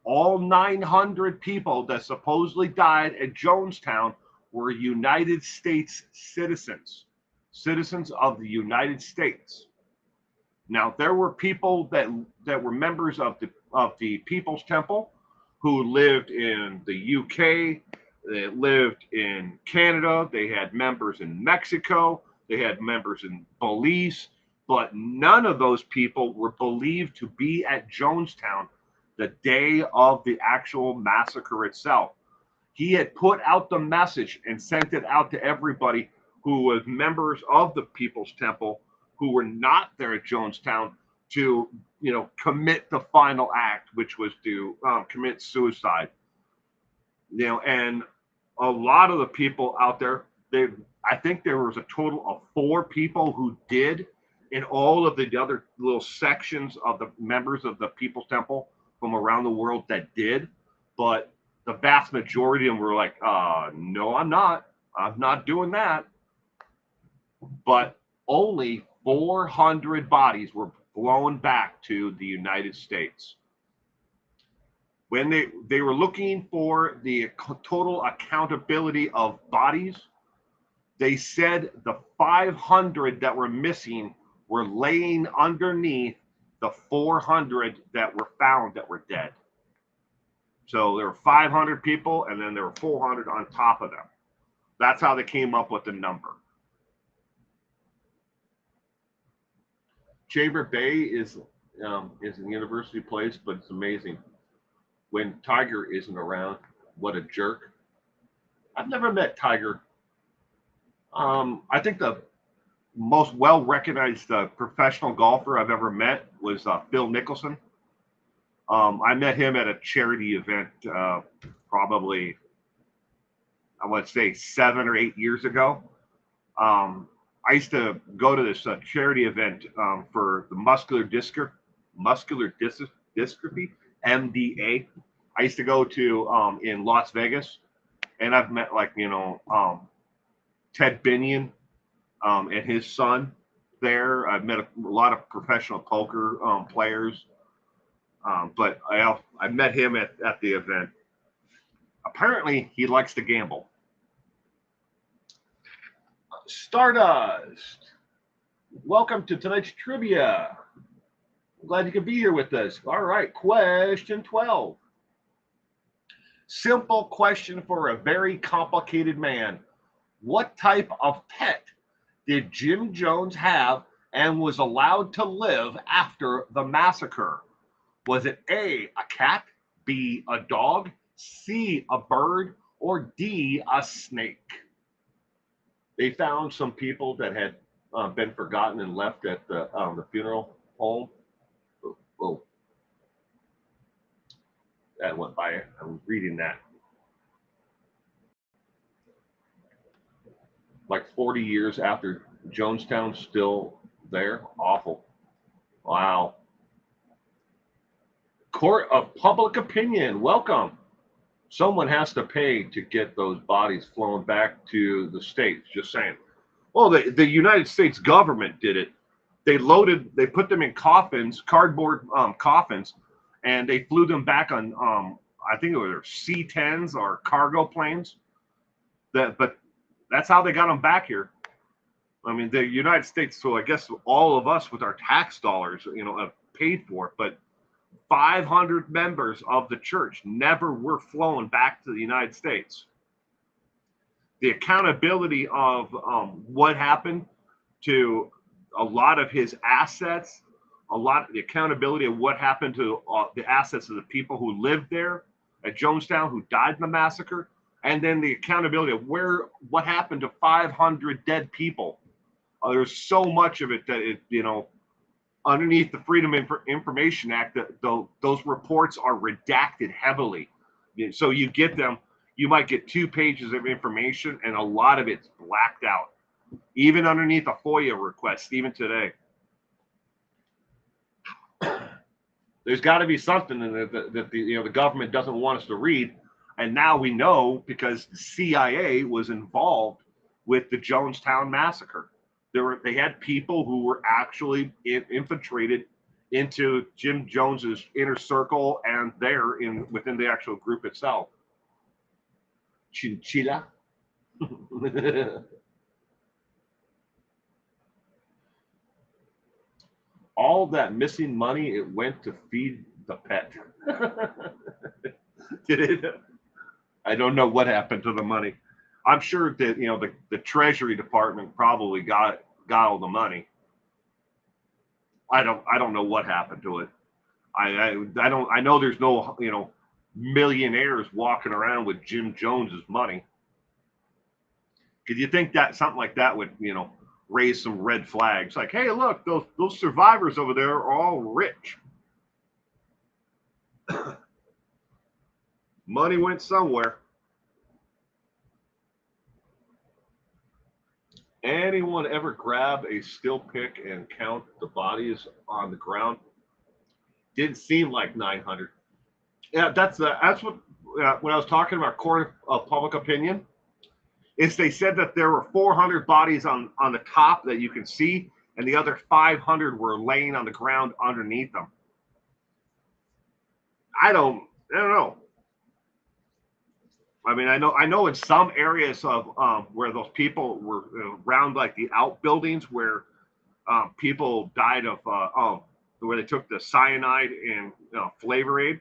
all 900 people that supposedly died at Jonestown were United States citizens of the United States. Now, there were people that were members of the People's Temple who lived in the UK, they lived in Canada, they had members in Mexico, they had members in Belize, but none of those people were believed to be at Jonestown the day of the actual massacre itself. He had put out the message and sent it out to everybody who was members of the People's Temple who were not there at Jonestown to, commit the final act, which was to commit suicide. And a lot of the people out there, I think there was a total of 4 people who did, in all of the other little sections of the members of the People's Temple from around the world that did. But the vast majority of them were like, no, I'm not doing that. but only 400 bodies were flown back to the United States. When they were looking for the total accountability of bodies, they said the 500 that were missing were laying underneath the 400 that were found that were dead. So there were 500 people, and then there were 400 on top of them. That's how they came up with the number. Chamber Bay is a university place, but it's amazing. When Tiger isn't around, what a jerk. I've never met Tiger. I think the most well-recognized professional golfer I've ever met was Phil Mickelson. I met him at a charity event probably, I would say, 7 or 8 years ago. I used to go to this charity event for the muscular dystrophy, MDA. I used to go to in Las Vegas, and I've met Ted Binion and his son there. I've met a lot of professional poker players, but I met him at the event. Apparently, he likes to gamble. Stardust, welcome to tonight's trivia. I'm glad you could be here with us. All right, question 12. Simple question for a very complicated man. What type of pet did Jim Jones have and was allowed to live after the massacre? Was it A, a cat, B, a dog, C, a bird, or D, a snake? They found some people that had been forgotten and left at the funeral home. Oh, that went by. I was reading that. Like 40 years after Jonestown, still there. Awful. Wow. Court of Public Opinion, welcome. Someone has to pay to get those bodies flown back to the States, just saying. Well, the United States government did it. They put them in coffins, cardboard coffins, and they flew them back on, I think it was C-10s or cargo planes. But that's how they got them back here. I mean, the United States, so I guess all of us with our tax dollars, have paid for it, but 500 members of the church never were flown back to the United States. The accountability of what happened to a lot of his assets, the accountability of what happened to the assets of the people who lived there at Jonestown, who died in the massacre, and then the accountability of what happened to 500 dead people. There's so much of it that underneath the Freedom of Information Act, that those reports are redacted heavily. So you get them, you might get 2 pages of information, and a lot of it's blacked out, even underneath a FOIA request, even today. There's got to be something that the government doesn't want us to read, and now we know because the CIA was involved with the Jonestown massacre. They had people who were actually infiltrated into Jim Jones's inner circle and within the actual group itself. Chinchilla. All that missing money, it went to feed the pet. Did it? I don't know what happened to the money. I'm sure that the Treasury Department probably got all the money. I don't know what happened to it. I know there's no millionaires walking around with Jim Jones's money. Because you think that something like that would raise some red flags, like, hey, look, those survivors over there are all rich. Money went somewhere. Anyone ever grab a still pick and count the bodies on the ground? Didn't seem like 900. Yeah, that's what when I was talking about court of public opinion. is they said that there were 400 bodies on the top that you can see, and the other 500 were laying on the ground underneath them. I don't know. I mean, I know in some areas of where those people were around, like the outbuildings where people died of where they took the cyanide and flavor aid.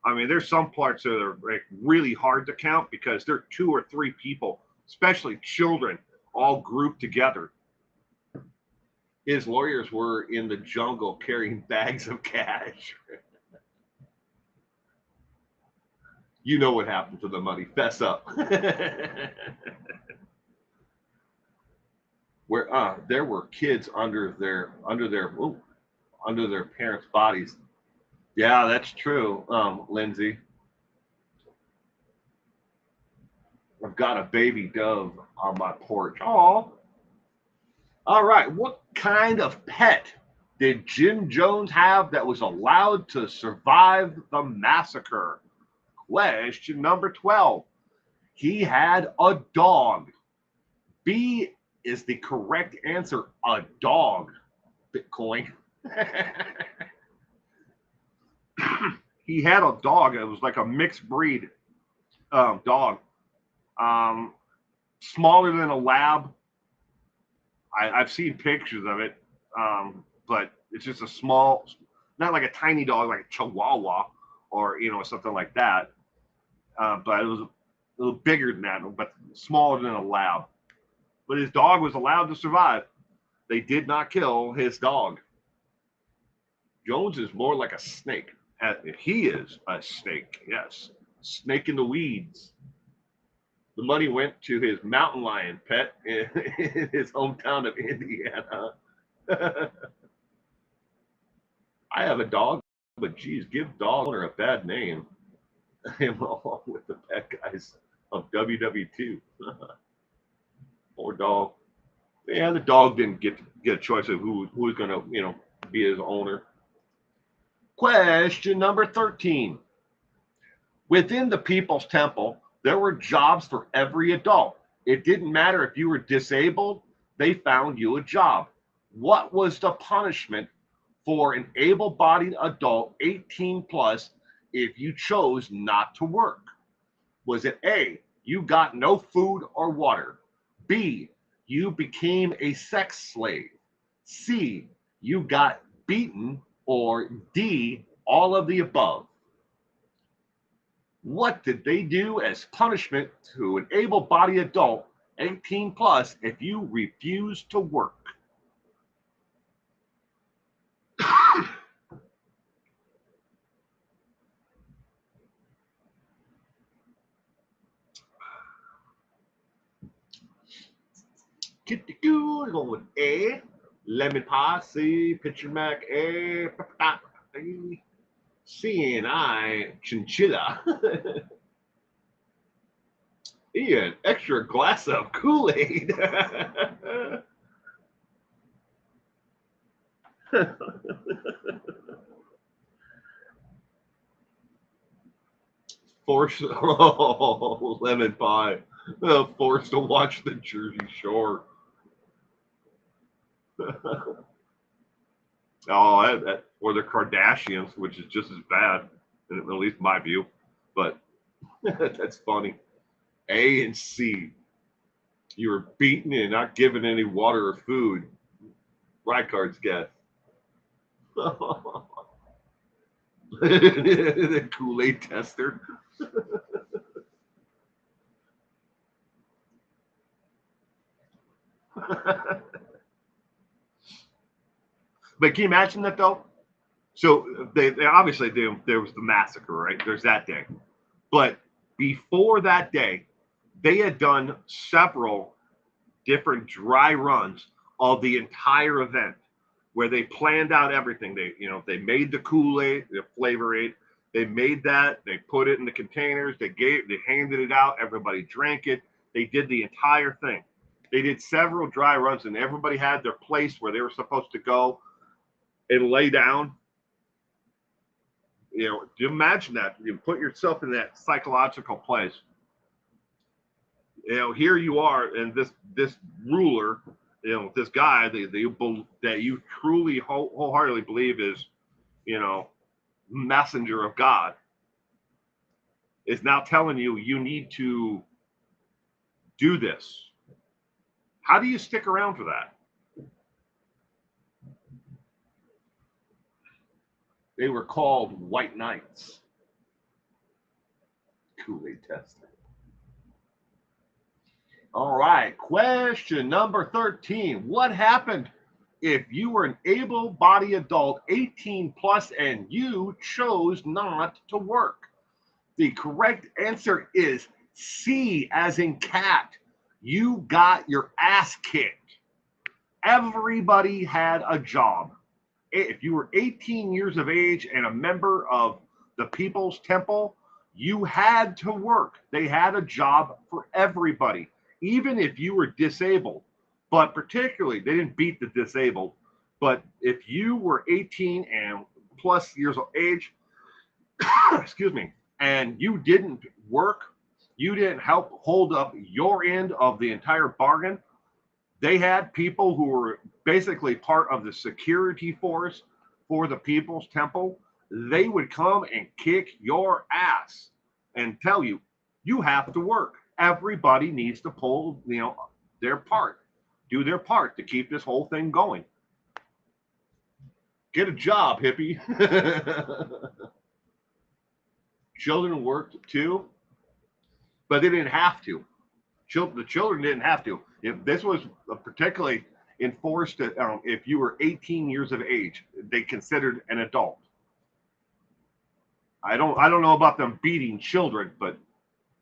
I mean, there's some parts that are like really hard to count because there are 2 or 3 people, especially children, all grouped together. His lawyers were in the jungle carrying bags of cash. You know what happened to the money. Fess up. Where there were kids under their parents' bodies. Yeah, that's true, Lindsay. I've got a baby dove on my porch. Oh, all right. What kind of pet did Jim Jones have that was allowed to survive the massacre? Question number 12. He had a dog. B is the correct answer. A dog. Bitcoin. He had a dog. It was like a mixed breed dog. Smaller than a lab. I've seen pictures of it, but it's just a small, not like a tiny dog like a Chihuahua or something like that. But it was a little bigger than that, but smaller than a lab. But his dog was allowed to survive. They did not kill his dog. Jones is more like a snake. He is a snake, yes. Snake in the weeds. The money went to his mountain lion pet in his hometown of Indiana. I have a dog, but geez, give dog owner a bad name. Him along with the bad guys of WW2. Poor dog. Yeah, the dog didn't get a choice of who was going to, be his owner. Question number 13. Within the People's Temple, there were jobs for every adult. It didn't matter if you were disabled, they found you a job. What was the punishment for an able-bodied adult 18 plus if you chose not to work? Was it A, you got no food or water? B, you became a sex slave? C, you got beaten? Or D, all of the above? What did they do as punishment to an able-bodied adult 18 plus if you refused to work? Going with A, lemon pie. C, pitcher mac. A, C, and I, chinchilla. E, an extra glass of Kool-Aid. Forced, lemon pie. Forced to watch the Jersey Shore. Or the Kardashians, which is just as bad, at least my view. But that's funny. A and C. You were beaten and not given any water or food. Right cards guess. The Kool-Aid tester. But can you imagine that though? So they obviously there was the massacre, right? There's that day. But before that day, they had done several different dry runs of the entire event where they planned out everything. They made the Kool-Aid, the flavor aid. They made that. They put it in the containers. They handed it out. Everybody drank it. They did the entire thing. They did several dry runs, and everybody had their place where they were supposed to go and lay down. Do you imagine that? You put yourself in that psychological place. Here you are, and this ruler, this guy that you truly wholeheartedly believe is, messenger of God, is now telling you you need to do this. How do you stick around for that? They were called White Knights. Kool-Aid test. All right, question number 13. What happened if you were an able-bodied adult, 18 plus, and you chose not to work? The correct answer is C, as in cat. You got your ass kicked. Everybody had a job. If you were 18 years of age and a member of the People's Temple, you had to work. They had a job for everybody, even if you were disabled. But particularly, they didn't beat the disabled. But if you were 18 and plus years of age, excuse me, and you didn't work, you didn't help hold up your end of the entire bargain, they had people who were basically part of the security force for the People's Temple. They would come and kick your ass and tell you, you have to work. Everybody needs to pull, their part, do their part to keep this whole thing going. Get a job, hippie. Children worked too, but they didn't have to. The children didn't have to. If this was particularly enforced, if you were 18 years of age, they considered an adult. I don't know about them beating children, but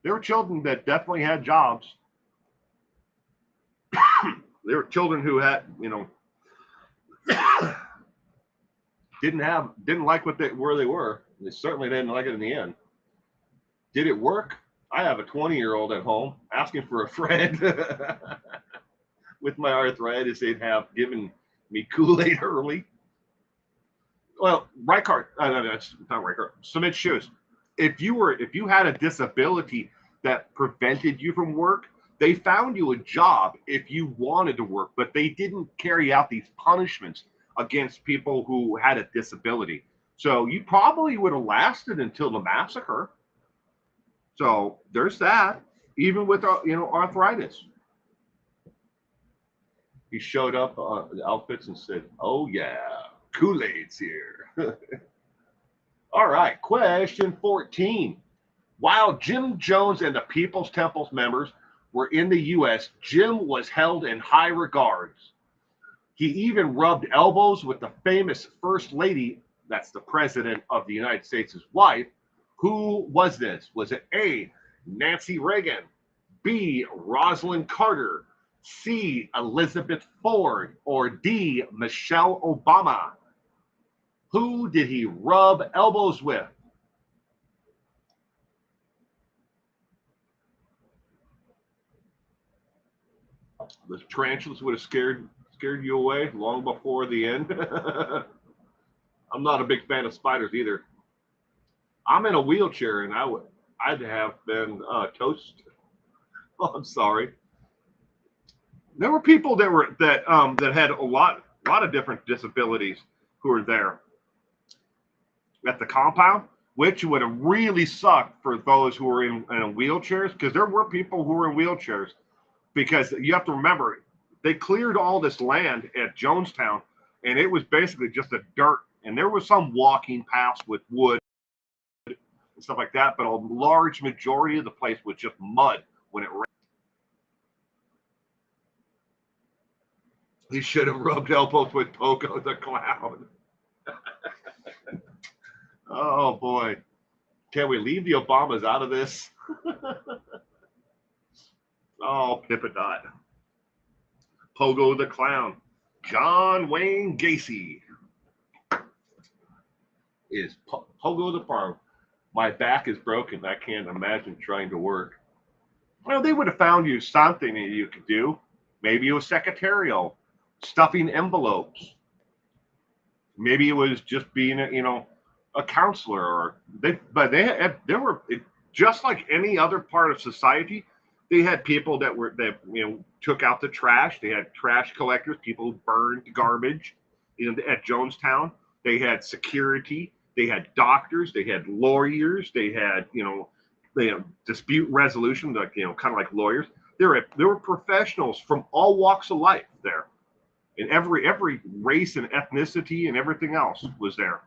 there were children that definitely had jobs. There were children who had, didn't like where they were. They certainly didn't like it in the end. Did it work? I have a 20-year-old at home asking for a friend. With my arthritis, they'd have given me Kool-Aid early. Well, Reichart, no, it's not Reichart. Submit shoes. If you had a disability that prevented you from work, they found you a job if you wanted to work, but they didn't carry out these punishments against people who had a disability. So you probably would have lasted until the massacre. So there's that, even with arthritis. He showed up the outfits and said, "Oh yeah, Kool-Aid's here." All right, question 14. While Jim Jones and the People's Temple's members were in the U.S., Jim was held in high regards. He even rubbed elbows with the famous First Lady, that's the President of the United States' wife. Who was this? Was it A, Nancy Reagan, B, Rosalind Carter, C, Elizabeth Ford, or D, Michelle Obama? Who did he rub elbows with? The tarantulas would have scared you away long before the end. I'm not a big fan of spiders either. I'm in a wheelchair, and I'd have been toast. Oh, I'm sorry. There were people that had a lot of different disabilities who were there at the compound, which would have really sucked for those who were in wheelchairs, because there were people who were in wheelchairs. Because you have to remember, they cleared all this land at Jonestown, and it was basically just a dirt. And there was some walking paths with wood and stuff like that, but a large majority of the place was just mud when it rained. He should have rubbed elbows with Pogo the Clown. Oh boy. Can we leave the Obamas out of this? Oh, Pippin-Dot. Pogo the Clown. John Wayne Gacy is Pogo the Farm. My back is broken. I can't imagine trying to work. Well, they would have found you something that you could do. Maybe it was secretarial, stuffing envelopes. Maybe it was just being a counselor, or there were, just like any other part of society, They had people that took out the trash. They had trash collectors, people who burned garbage. At Jonestown, they had security. They had doctors. They had lawyers. They had dispute resolution, like kind of like lawyers. There were professionals from all walks of life there, and every race and ethnicity and everything else was there.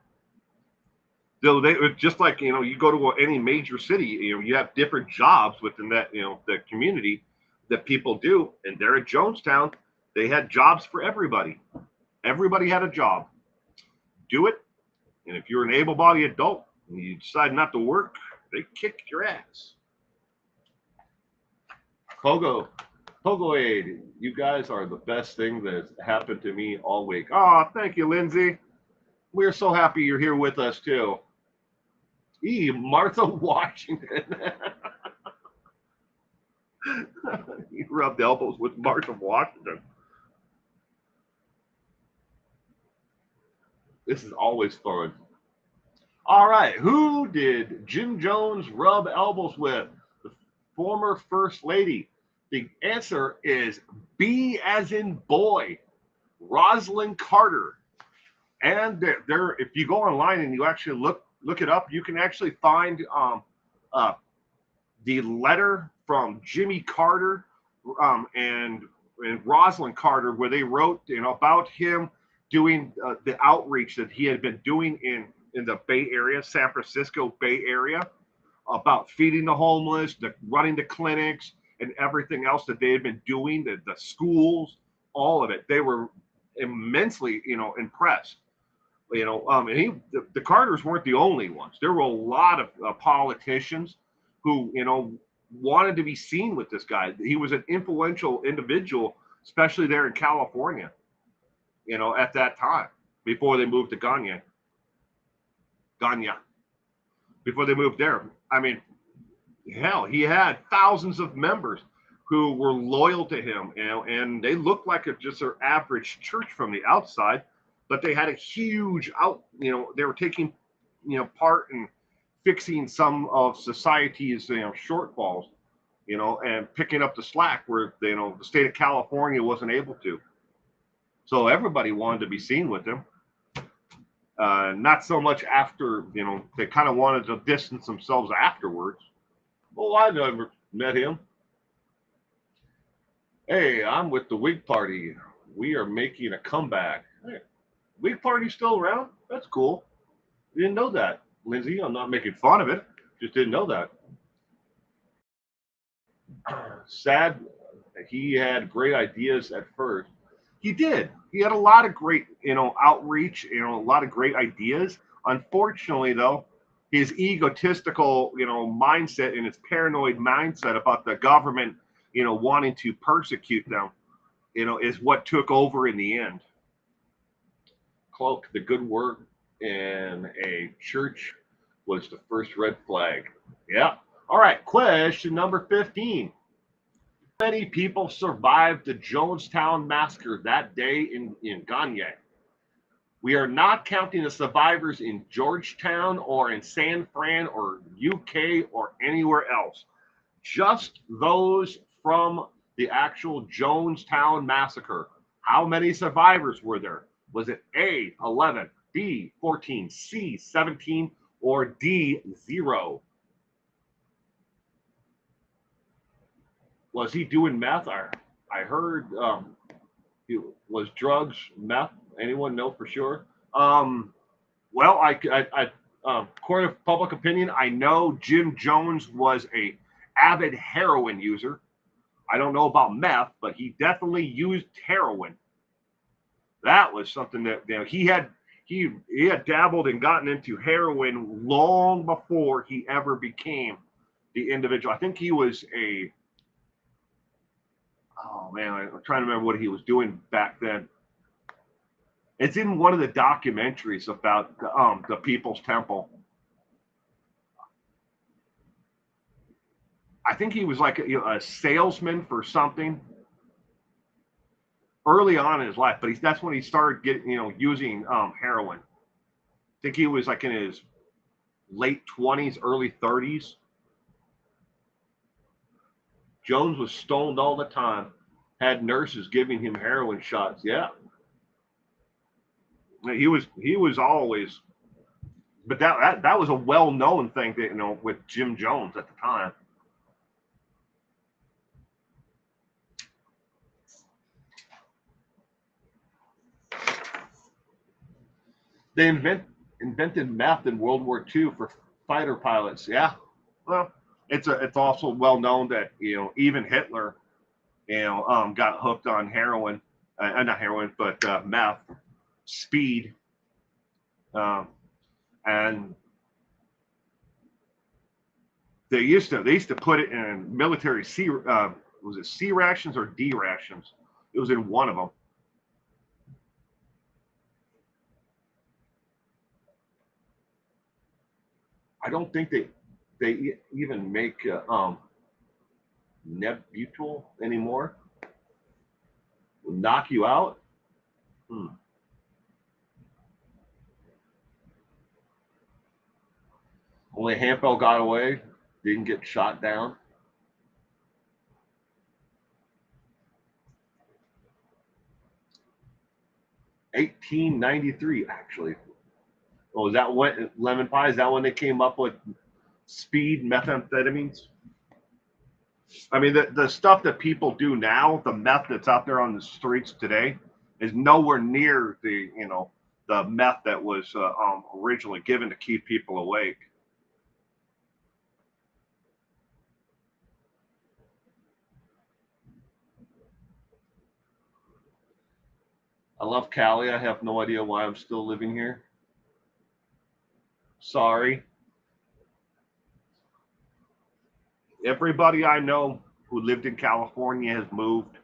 So they just like you go to any major city, you have different jobs within that the community that people do, and there at Jonestown, they had jobs for everybody. Everybody had a job. Do it, and if you're an able-bodied adult and you decide not to work, they kick your ass. Pogo Aid, you guys are the best thing that's happened to me all week. Oh, thank you, Lindsay. We're so happy you're here with us too. Martha Washington. You rubbed elbows with Martha Washington. This is always fun. All right, who did Jim Jones rub elbows with? The former First Lady. The answer is B as in boy, Rosalind Carter. And there, if you go online and you actually look it up, you can actually find the letter from Jimmy Carter and Rosalind Carter, where they wrote about him doing the outreach that he had been doing in the Bay Area, San Francisco Bay Area, about feeding the homeless, running the clinics, and everything else that they had been doing, the schools, all of it. They were immensely, impressed. And the Carters weren't the only ones. There were a lot of politicians who, wanted to be seen with this guy. He was an influential individual, especially there in California, at that time, before they moved to Ganya, before they moved there. I mean, hell, he had thousands of members who were loyal to him, and they looked like just their average church from the outside, but they had a huge they were taking, part in fixing some of society's, shortfalls, and picking up the slack where, the state of California wasn't able to. So everybody wanted to be seen with him. Not so much after, they kind of wanted to distance themselves afterwards. Well, I never met him. Hey, I'm with the Whig Party. We are making a comeback. Hey, Whig Party's still around? That's cool. You didn't know that, Lindsay. I'm not making fun of it. Just didn't know that. Sad. He had great ideas at first. He did. He had a lot of great, outreach, a lot of great ideas. Unfortunately, though, his egotistical, mindset and his paranoid mindset about the government, wanting to persecute them, is what took over in the end. Cloak, the good work in a church was the first red flag. Yeah. All right. Question number 15. How many people survived the Jonestown massacre that day in Ganye? We are not counting the survivors in Georgetown or in San Fran or UK or anywhere else. Just those from the actual Jonestown massacre. How many survivors were there? Was it A, 11, B, 14, C, 17, or D, 0? Was he doing meth? I heard was drugs meth. Anyone know for sure? Well, according to public opinion, I know Jim Jones was a avid heroin user. I don't know about meth, but he definitely used heroin. That was something that he had dabbled and gotten into heroin long before he ever became the individual. I think he was oh man, I'm trying to remember what he was doing back then. It's in one of the documentaries about the People's Temple. I think he was like a salesman for something early on in his life, but that's when he started getting using heroin. I think he was like in his late 20s, early 30s. Jones was stoned all the time, had nurses giving him heroin shots. Yeah, he was always, but that was a well-known thing that, with Jim Jones at the time. They invented meth in World War II for fighter pilots. Yeah, well, it's also well known that even Hitler got hooked on heroin, not heroin, but meth, speed, um, and they used to put it in military C was it C rations or D rations? It was in one of them. I don't think they even make Nebutal anymore. Will knock you out. Hmm. Only Hampel got away, didn't get shot down. 1893, actually. Oh, is that what lemon pie? Is that when they came up with speed methamphetamines? I mean, the stuff that people do now, the meth that's out there on the streets today, is nowhere near the meth that was originally given to keep people awake. I love Cali. I have no idea why I'm still living here. Sorry. Everybody I know who lived in California has moved.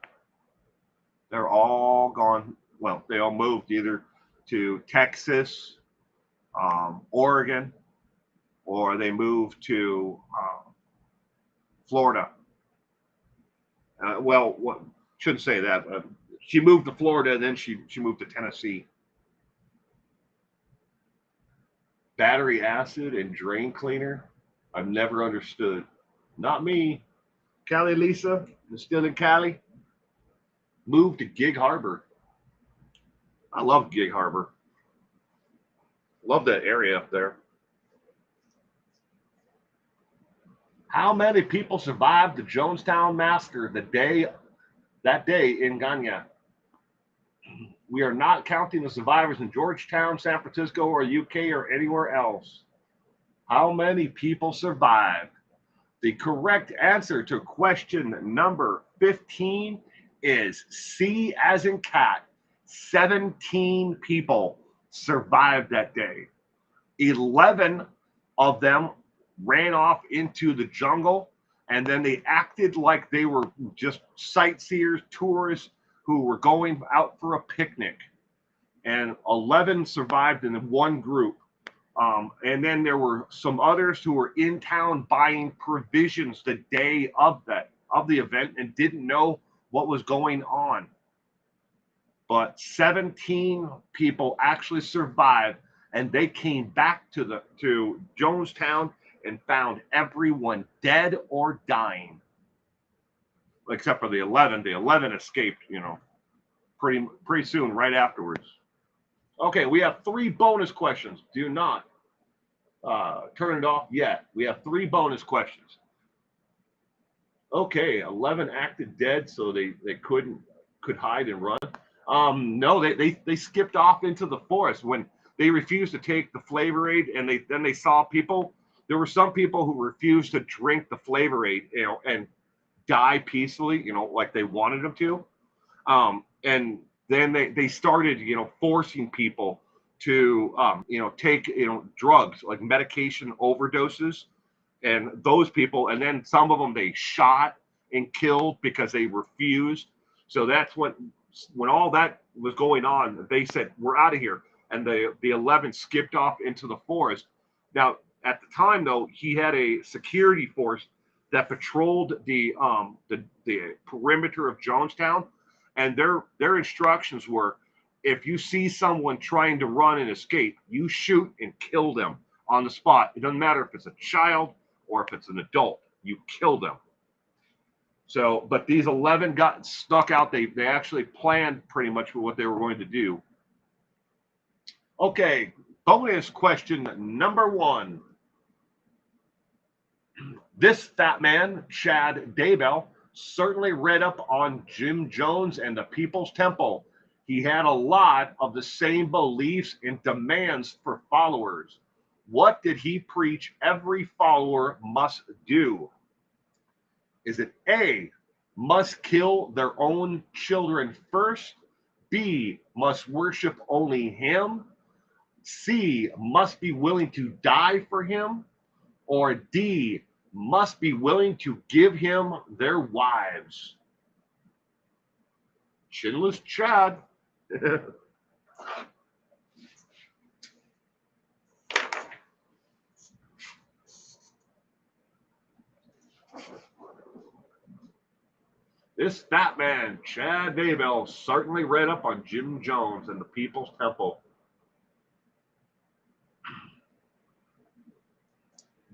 They're all gone. Well, they all moved either to Texas, Oregon, or they moved to Florida. Well, shouldn't say that. She moved to Florida, and then she moved to Tennessee. Battery acid and drain cleaner. I've never understood. Not me. Cali Lisa is still in Cali. Moved to Gig Harbor. I love Gig Harbor. Love that area up there. How many people survived the Jonestown massacre that day in Ghana? We are not counting the survivors in Georgetown, San Francisco, or UK, or anywhere else. How many people survived? The correct answer to question number 15 is C as in cat. 17 people survived that day. 11 of them ran off into the jungle, and then they acted like they were just sightseers, tourists who were going out for a picnic. And 11 survived in one group. And then there were some others who were in town buying provisions the day of the event and didn't know what was going on. But 17 people actually survived, and they came back to Jonestown and found everyone dead or dying, except for the 11. The 11 escaped, pretty soon right afterwards. Okay, we have 3 bonus questions. Do not turn it off yet. We have 3 bonus questions. Okay, 11 acted dead, so they could hide and run. No, they skipped off into the forest when they refused to take the flavor aid, and they saw people. There were some people who refused to drink the flavor aid, and die peacefully, like they wanted them to. And then they started, forcing people to, take, drugs like medication overdoses, and those people, and then some of them they shot and killed because they refused. So that's when all that was going on, they said, we're out of here. And the 11 skipped off into the forest. Now, at the time, though, he had a security force that patrolled the perimeter of Jonestown, and their instructions were, if you see someone trying to run and escape, you shoot and kill them on the spot. It doesn't matter if it's a child or if it's an adult, you kill them. So, but these 11 got snuck out. They actually planned pretty much for what they were going to do. Okay, bonus question number 1. This fat man, Chad Daybell, certainly read up on Jim Jones and the People's Temple. He had a lot of the same beliefs and demands for followers. What did he preach every follower must do? Is it A, must kill their own children first? B, must worship only him? C, must be willing to die for him? Or D, must be willing to give him their wives? Chinless Chad. This fat man, Chad Daybell, certainly read up on Jim Jones and the People's Temple.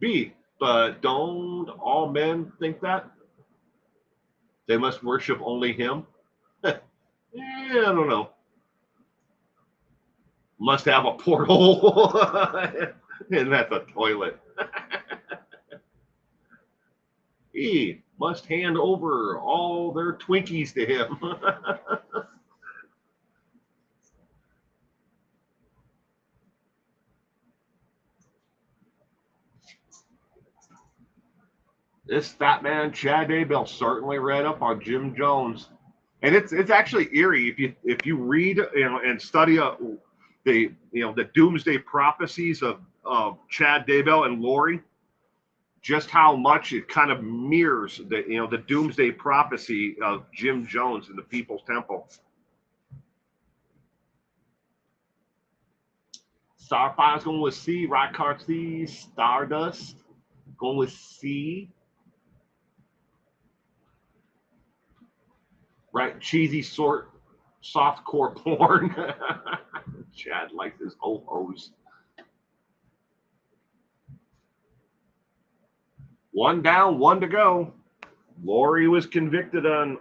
B, but don't all men think that? They must worship only him? Yeah, I don't know. Must have a porthole. And that's a toilet. E, must hand over all their Twinkies to him. This fat man, Chad Daybell, certainly read up on Jim Jones. And it's actually eerie if you read and study the doomsday prophecies of Chad Daybell and Lori, just how much it kind of mirrors the doomsday prophecy of Jim Jones in the People's Temple. Starfire's going with C. Rock C. Stardust going with C. Right, cheesy softcore porn. Chad likes his whole hose. One down, one to go. Lori was convicted on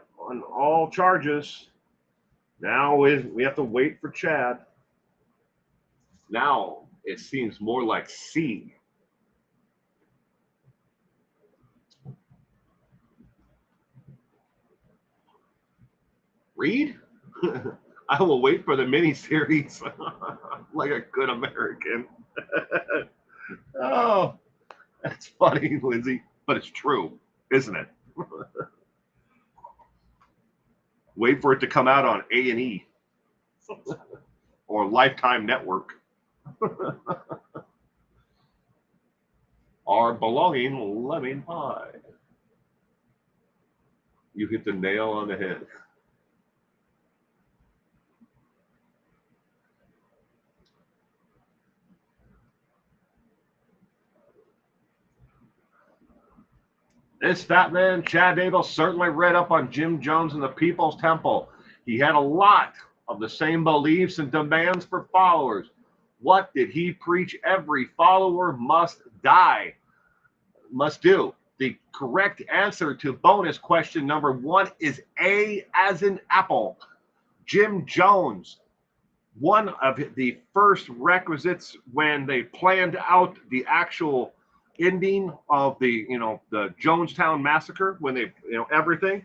all charges. Now we have to wait for Chad. Now it seems more like C. Read? I will wait for the miniseries like a good American. Oh, that's funny, Lindsay, but it's true, isn't it? Wait for it to come out on A&E or Lifetime Network. Our belonging lemon pie. You hit the nail on the head. This fat man, Chad Daybell, certainly read up on Jim Jones and the People's Temple. He had a lot of the same beliefs and demands for followers. What did he preach every follower must do? The correct answer to bonus question number 1 is A as in apple. Jim Jones, one of the first requisites when they planned out the actual ending of the Jonestown massacre, when they everything,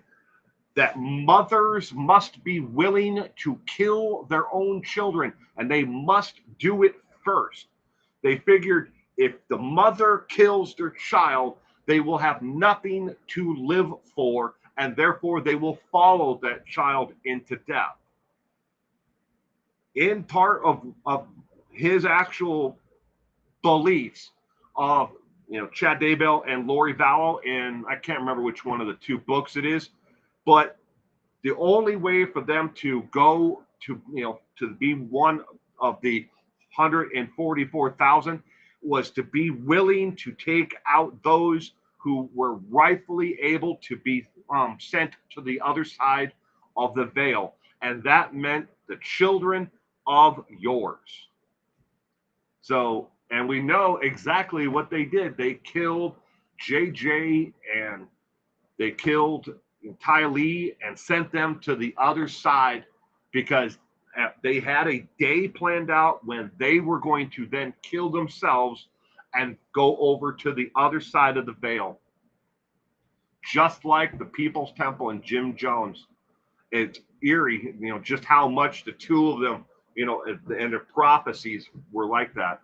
that mothers must be willing to kill their own children, and they must do it first. They figured if the mother kills their child, they will have nothing to live for, and therefore they will follow that child into death. In part of his actual beliefs of Chad Daybell and Lori Vallow, and I can't remember which one of the 2 books it is, but the only way for them to go to be one of the 144,000 was to be willing to take out those who were rightfully able to be sent to the other side of the veil, and that meant the children of yours. So, and we know exactly what they did. They killed JJ, and they killed Ty Lee and sent them to the other side because they had a day planned out when they were going to then kill themselves and go over to the other side of the veil. Just like the People's Temple and Jim Jones. It's eerie, just how much the two of them, and their prophecies were like that.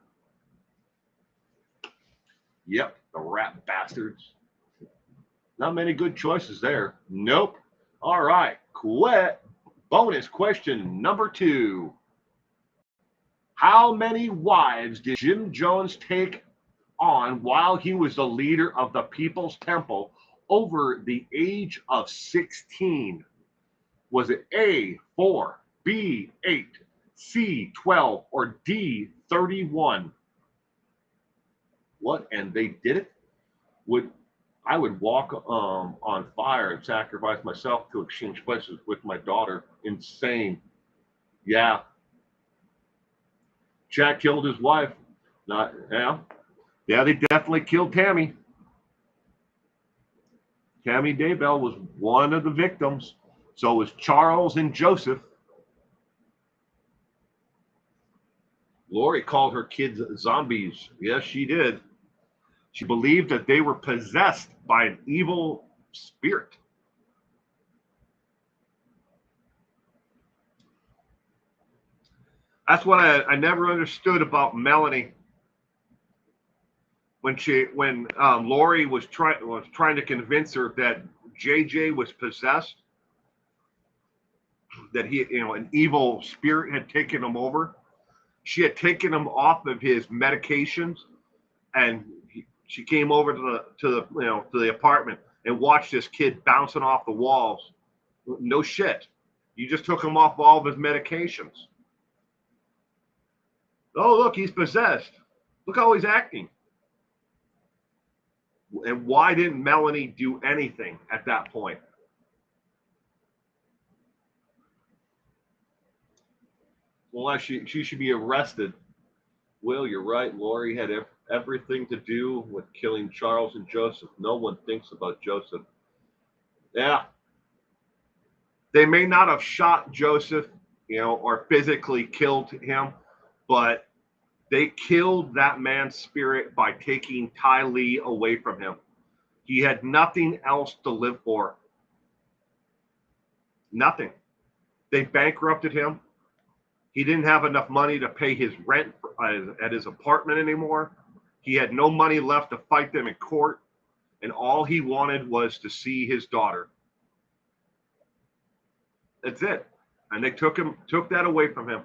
Yep, the rat bastards. Not many good choices there. Nope. All right, quit. Bonus question number 2. How many wives did Jim Jones take on while he was the leader of the People's Temple over the age of 16? Was it A, 4, B, 8, C, 12, or D, 31? What? And they did it? I would walk on fire and sacrifice myself to exchange places with my daughter. Insane. Yeah. Jack killed his wife. Not, yeah. Yeah, they definitely killed Tammy. Tammy Daybell was one of the victims. So was Charles and Joseph. Lori called her kids zombies. Yes, she did. She believed that they were possessed by an evil spirit. That's what I never understood about Melanie. When Lori was trying to convince her that JJ was possessed, that he, an evil spirit had taken him over. She had taken him off of his medications, and she came over to the apartment and watched this kid bouncing off the walls. No shit. You just took him off all of his medications. Oh, look, he's possessed. Look how he's acting. And why didn't Melanie do anything at that point? Well, she should be arrested. Will, you're right. Lori had everything to do with killing Charles and Joseph. No one thinks about Joseph. Yeah. They may not have shot Joseph, or physically killed him, but they killed that man's spirit by taking Ty Lee away from him. He had nothing else to live for. Nothing. They bankrupted him. He didn't have enough money to pay his rent at his apartment anymore. He had no money left to fight them in court. And all he wanted was to see his daughter. That's it. And they took that away from him.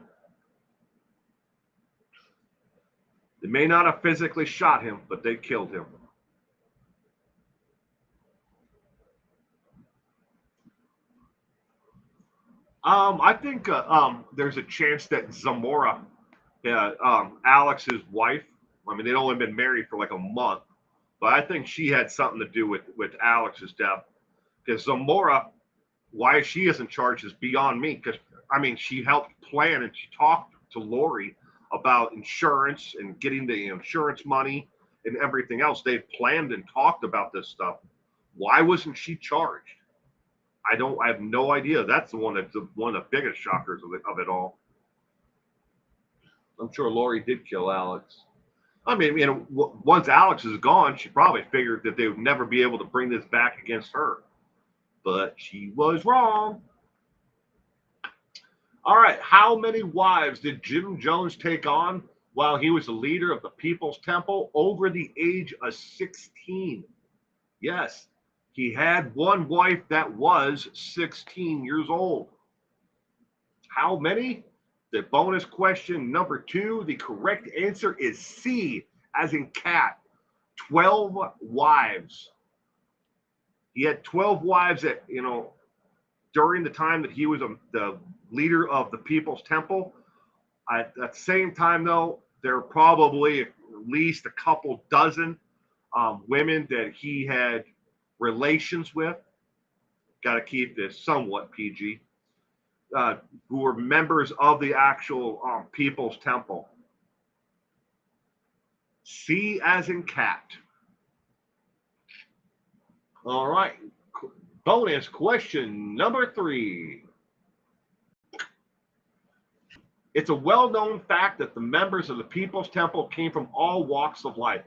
They may not have physically shot him, but they killed him. I think there's a chance that Zamora, Alex's wife, I mean, they'd only been married for like a month, but I think she had something to do with Alex's death. Because Zamora, why she isn't charged is beyond me. Because, I mean, she helped plan and she talked to Lori about insurance and getting the insurance money and everything else. They've planned and talked about this stuff. Why wasn't she charged? I have no idea. That's the one that's one of the biggest shockers of it all. I'm sure Lori did kill Alex. I mean, once Alex is gone, she probably figured that they would never be able to bring this back against her. But she was wrong. All right. How many wives did Jim Jones take on while he was the leader of the People's Temple over the age of 16? Yes. He had one wife that was 16 years old. How many? The bonus question number 2, the correct answer is C, as in cat. 12 wives. He had 12 wives that, during the time that he was the leader of the People's Temple. At the same time, though, there are probably at least a couple dozen women that he had relations with. Got to keep this somewhat PG. Who were members of the actual People's Temple. C as in cat. All right. Bonus question number 3. It's a well-known fact that the members of the People's Temple came from all walks of life,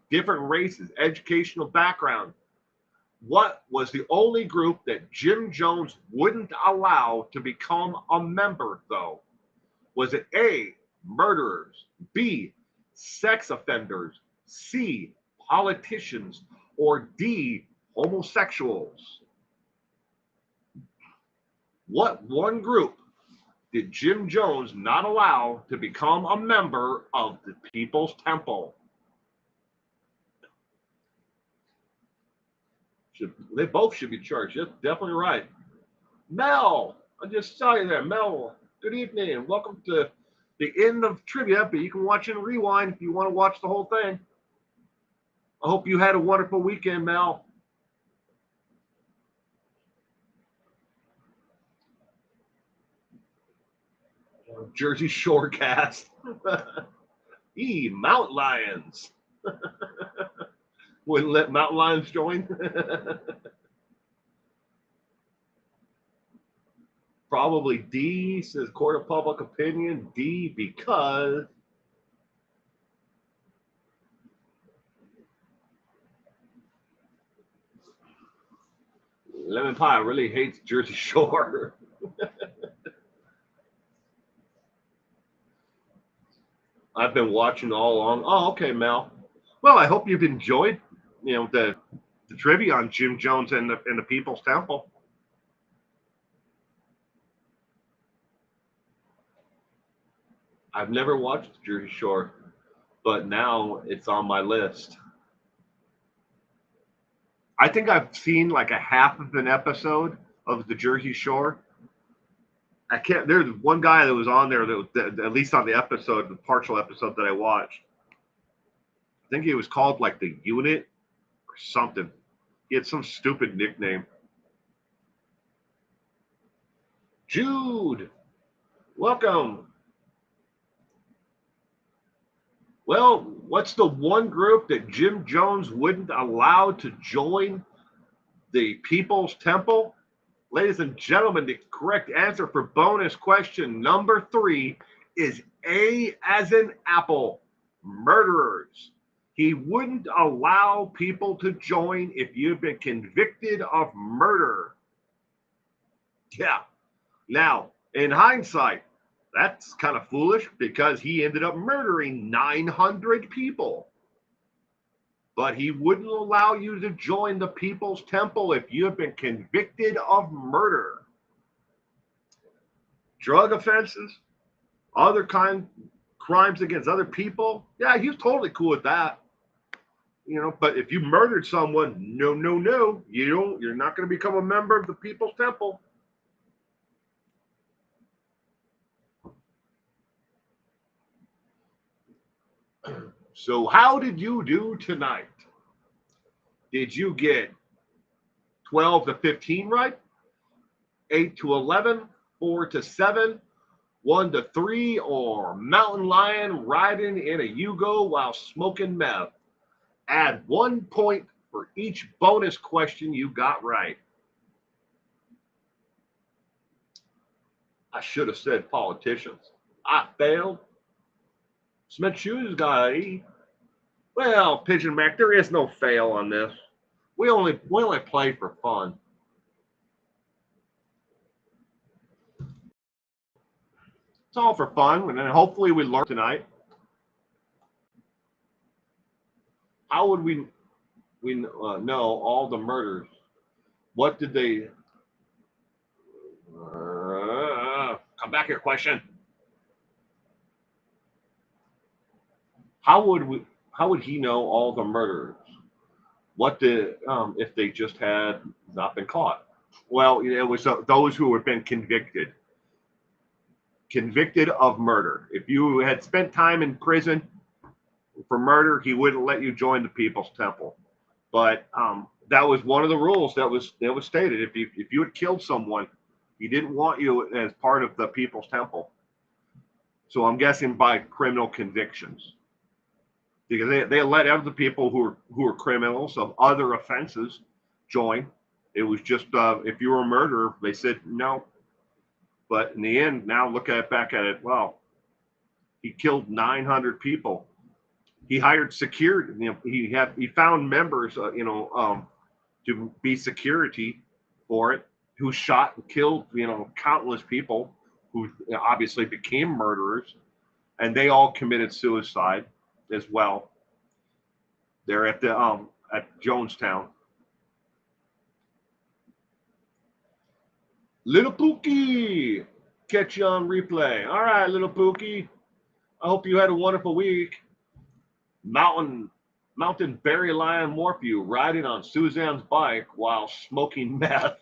different races, educational background. What was the only group that Jim Jones wouldn't allow to become a member, though? Was it A, murderers, B, sex offenders, C, politicians, or D, homosexuals? What one group did Jim Jones not allow to become a member of the People's Temple? They both should be charged. That's definitely right. Mel, I just saw you there. Mel, good evening. Welcome to the end of trivia, but you can watch it and rewind if you want to watch the whole thing. I hope you had a wonderful weekend, Mel. Jersey Shore cast. Mountain Lions. Wouldn't let Mountain Lions join. Probably D, says Court of Public Opinion. D, because Lemon Pie really hates Jersey Shore. I've been watching all along. Oh, okay, Mel. Well, I hope you've enjoyed, the trivia on Jim Jones and the People's Temple. I've never watched Jersey Shore, but now it's on my list. I think I've seen like a half of an episode of the Jersey Shore. I can't. There's one guy that was on there that at least on the episode, the partial episode that I watched. I think he was called like the Unit or something. He had some stupid nickname. Jude, welcome. Well, what's the one group that Jim Jones wouldn't allow to join the People's Temple? Ladies and gentlemen, the correct answer for bonus question number 3 is A as in apple, murderers. He wouldn't allow people to join if you've been convicted of murder. Yeah. Now, in hindsight, that's kind of foolish because he ended up murdering 900 people. But he wouldn't allow you to join the People's Temple if you have been convicted of murder. Drug offenses, other crimes against other people, yeah, he's totally cool with that. But if you murdered someone, no, you're not going to become a member of the People's Temple. So how did you do tonight? Did you get 12 to 15 right? 8 to 11, 4 to 7, 1 to 3, or mountain lion riding in a Yugo while smoking meth? Add 1 point for each bonus question you got right. I should have said politicians. I failed. Smith Shoes guy. Well, Pigeon Mac, there is no fail on this. We only play for fun. It's all for fun, and then hopefully we learn tonight. How would we know all the murders? What did they? Come back here, question. How would he know all the murderers? What did if they just had not been caught? Well, it was those who had been convicted of murder. If you had spent time in prison for murder, he wouldn't let you join the People's Temple. But that was one of the rules that was stated. If you had killed someone, he didn't want you as part of the People's Temple. So I'm guessing by criminal convictions, because they let other people who are criminals of other offenses join. It was just if you were a murderer, they said no. But in the end, now look at it back at it. Well, he killed 900 people. He hired security. You know, he found members. To be security for it, who shot and killed countless people who obviously became murderers, and they all committed suicide as well. They're at Jonestown. Little Pookie, catch you on replay. All right, little Pookie. I hope you had a wonderful week. Mountain Berry Lion Morphew riding on Suzanne's bike while smoking meth.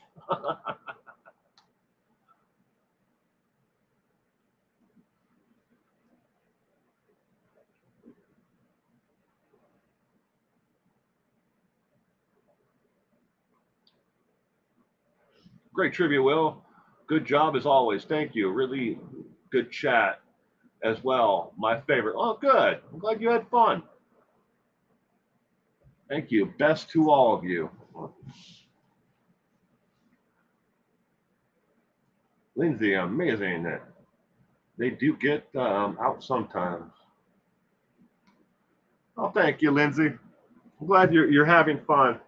Great trivia, Will. Good job as always. Thank you. Really good chat as well. My favorite. Oh, good. I'm glad you had fun. Thank you. Best to all of you. Lindsay, amazing. They do get out sometimes. Oh, thank you, Lindsay. I'm glad you're having fun.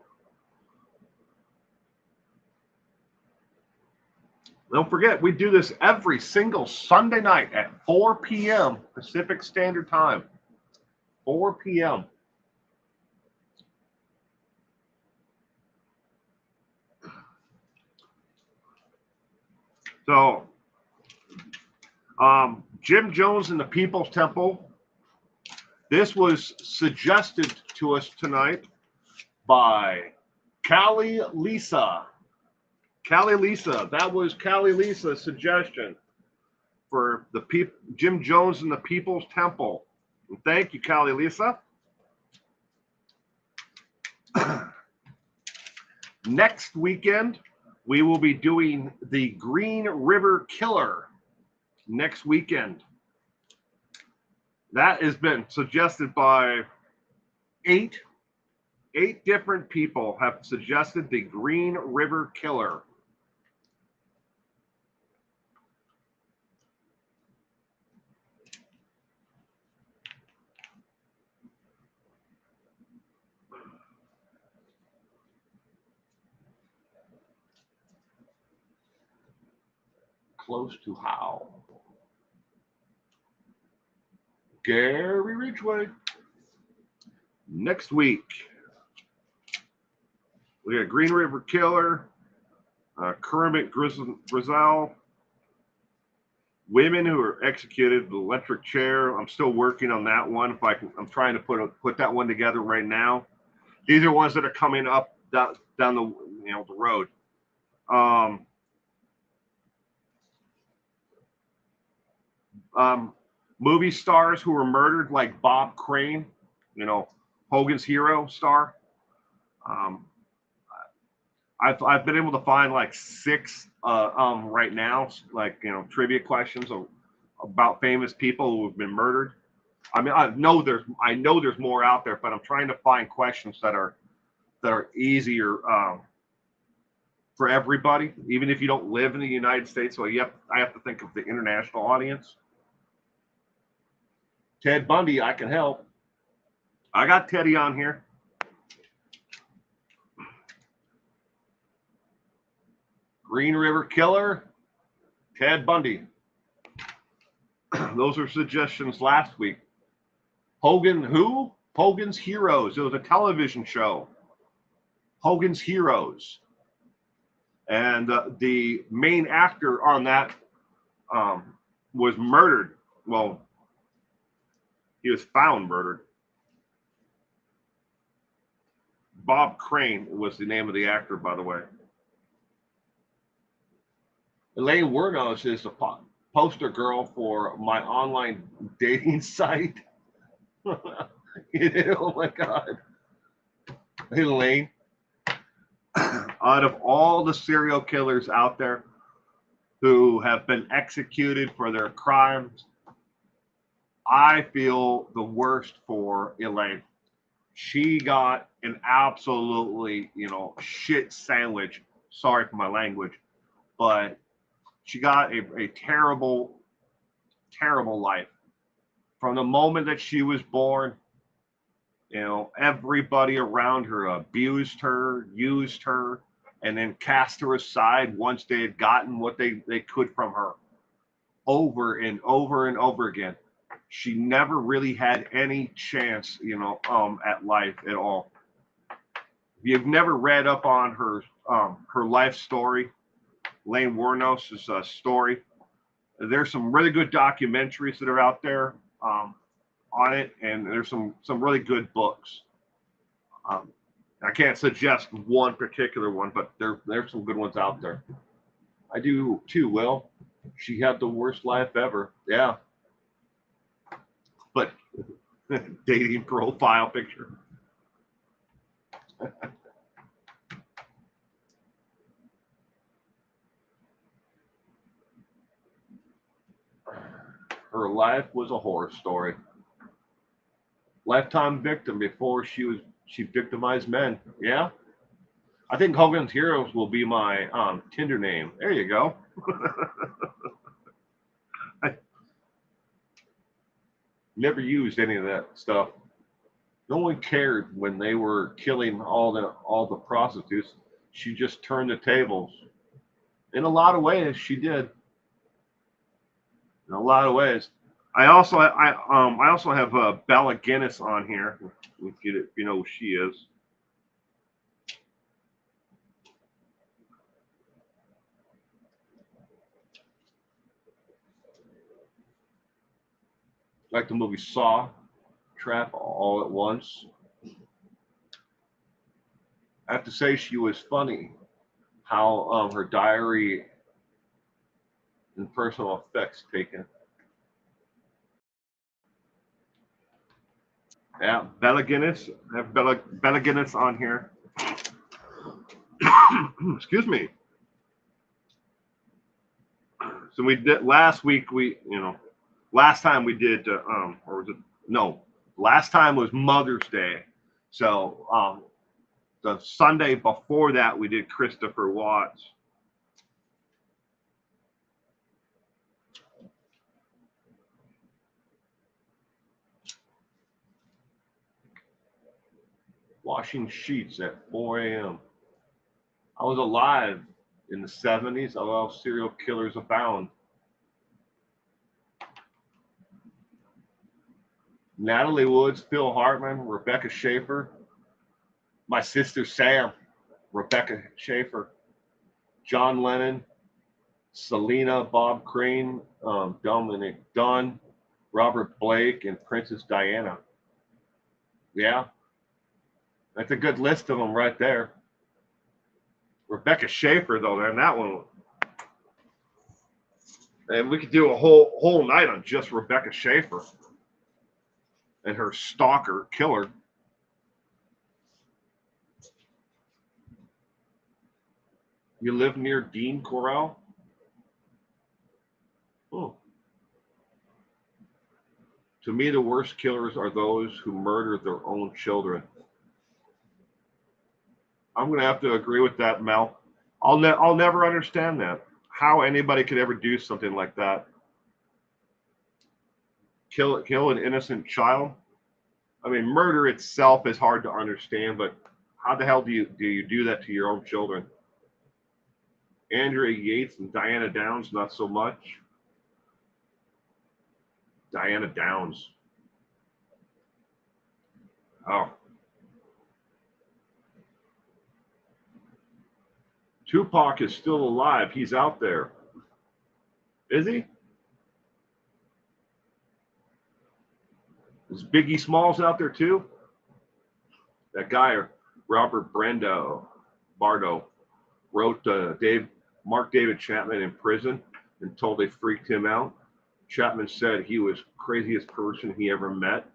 Don't forget, we do this every single Sunday night at 4 p.m. Pacific Standard Time. 4 p.m. So, Jim Jones and the People's Temple. This was suggested to us tonight by Callie Lisa. Callie Lisa. That was Callie Lisa's suggestion for the Jim Jones and the People's Temple. And thank you, Callie Lisa. Next weekend, we will be doing the Green River Killer next weekend. That has been suggested by eight different people have suggested the Green River Killer. Close to how? Gary Ridgway. Next week, we got Green River Killer, Kermit Grizel, women who are executed, the electric chair. I'm still working on that one. If I can, I'm trying to put that one together right now. These are ones that are coming up down the the road. Movie stars who were murdered, like Bob Crane, Hogan's Hero star. I've been able to find like 6 right now, like trivia questions about famous people who have been murdered. I mean, I know there's more out there, but I'm trying to find questions that are easier for everybody, even if you don't live in the United States. So I have to think of the international audience. Ted Bundy, I can help. I got Teddy on here. Green River Killer, Ted Bundy. Those are suggestions last week. Hogan who? Hogan's Heroes. It was a television show. Hogan's Heroes. And the main actor on that was murdered. Well, he was found murdered. Bob Crane was the name of the actor, by the way. Elaine Wernos is the poster girl for my online dating site. Oh my God. Hey, Elaine. Out of all the serial killers out there who have been executed for their crimes, I feel the worst for Elaine. She got an absolutely, shit sandwich Sorry for my language, but she got a terrible, terrible life. From the moment that she was born, everybody around her abused her, used her, and then cast her aside once they had gotten what they could from her over and over and over again. She never really had any chance, at life at all. If you've never read up on her life story, Lane Warnos's story, there's some really good documentaries that are out there on it, and there's some really good books. Um, I can't suggest one particular one, but there's some good ones out there. I do too. Will, she had the worst life ever. Yeah, but dating profile picture. Her life was a horror story. Lifetime victim before she victimized men. Yeah, I think Hogan's Heroes will be my Tinder name. There you go. I never used any of that stuff. No one cared when they were killing all the prostitutes. She just turned the tables. In a lot of ways, she did. In a lot of ways. I also have Bella Guinness on here. If you know who she is. Like the movie Saw, Trap all at once. I have to say she was funny. How her diary and personal effects taken. Yeah, Bella Guinness. I have Bella Guinness on here. Excuse me. So we did last week. Last time we did, or was it? No, last time was Mother's Day. So the Sunday before that, we did Christopher Watts. Washing sheets at 4 a.m. I was alive in the 70s. Although serial killers abound. Natalie Woods, Phil Hartman, Rebecca Schaefer, my sister Sam, Rebecca Schaefer, John Lennon, Selena, Bob Crane, Dominic Dunn, Robert Blake, and Princess Diana. Yeah, that's a good list of them right there. Rebecca Schaefer, though, man, that one. And we could do a whole night on just Rebecca Schaefer and her stalker killer. You live near Dean Corral? Oh. To me, the worst killers are those who murder their own children. I'm going to have to agree with that, Mel. I'll never understand that. How anybody could ever do something like that. Kill an innocent child? I mean, murder itself is hard to understand, but how the hell do you do that to your own children? Andrea Yates and Diana Downs, not so much. Diana Downs. Oh. Tupac is still alive. He's out there. Is he? Is Biggie Smalls out there too? That guy, Robert Bardo, wrote Mark David Chapman in prison and told they freaked him out. Chapman said he was craziest person he ever met.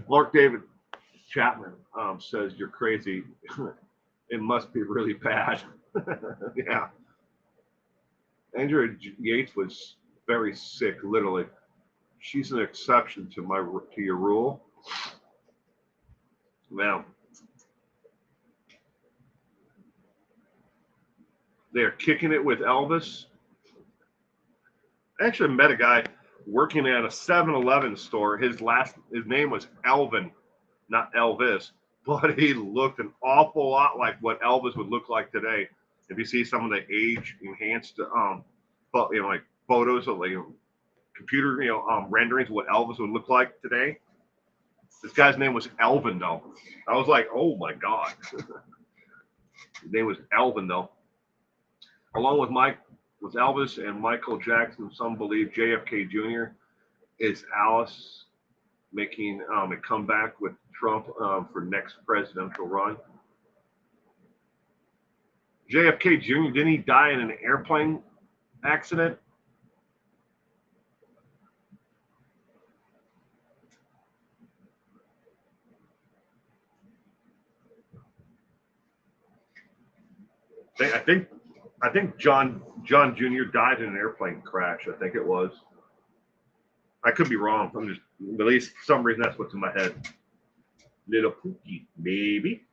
Mark David Chapman says you're crazy. It must be really bad. Yeah. Andrea Yates was very sick, literally. She's an exception to your rule. Now, they're kicking it with Elvis. I actually met a guy working at a 7-Eleven store. His name was Elvin, not Elvis, but he looked an awful lot like what Elvis would look like today. If you see some of the age enhanced, like photos of like computer, renderings of what Elvis would look like today. This guy's name was Elvin, though. I was like, oh my god. His name was Elvin, though. Along with Elvis and Michael Jackson, some believe JFK Jr. is Alice making a comeback with Trump for next presidential run. JFK Jr., didn't he die in an airplane accident? I think John Jr. died in an airplane crash. I think it was. I could be wrong. At least for some reason that's what's in my head. Little Pookie, baby.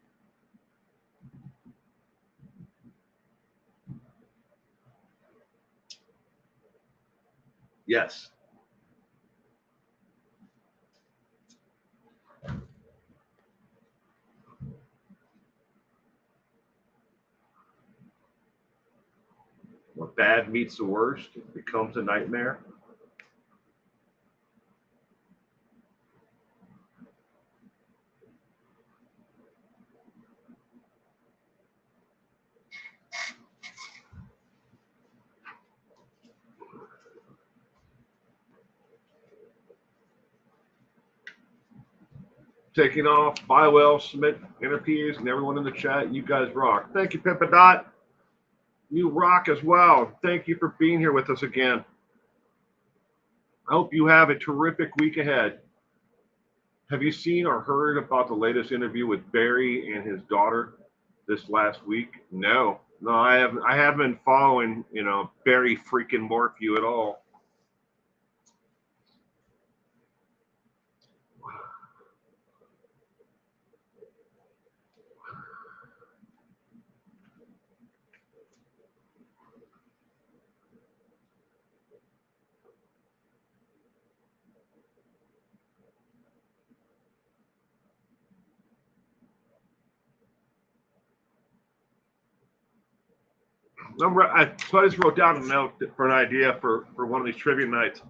Yes. When bad meets the worst, it becomes a nightmare. Taking off. Bye, Will, Smith, Interpeas, and everyone in the chat. You guys rock. Thank you, Pimpadot. You rock as well. Thank you for being here with us again. I hope you have a terrific week ahead. Have you seen or heard about the latest interview with Barry and his daughter this last week? No, I haven't been following, Barry freaking Morphew at all. So I just wrote down a note for an idea for one of these trivia nights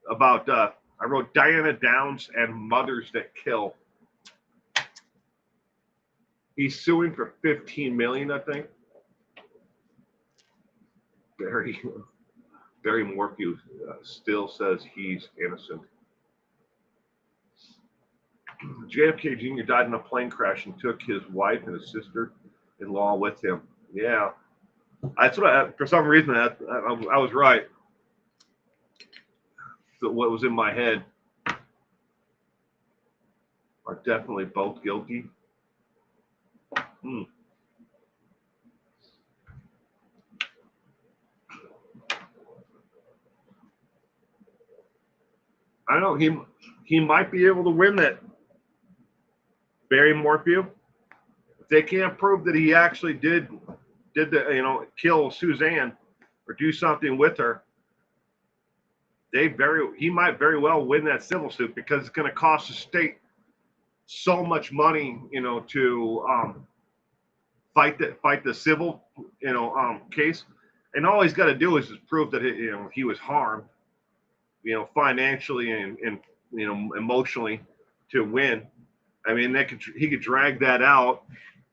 about, I wrote Diana Downs and Mothers That Kill. He's suing for $15 million, I think. Barry Morphew still says he's innocent. JFK Jr. died in a plane crash and took his wife and his sister-in-law with him. Yeah. That's what for some reason I was right. So what was in my head are definitely both guilty. I know he might be able to win that. Barry Morphew. If they can't prove that he actually did kill Suzanne or do something with her, he might very well win that civil suit because it's going to cost the state so much money, to fight the civil, case, and all he's got to do is just prove that he was harmed, financially and emotionally to win. I mean, he could drag that out,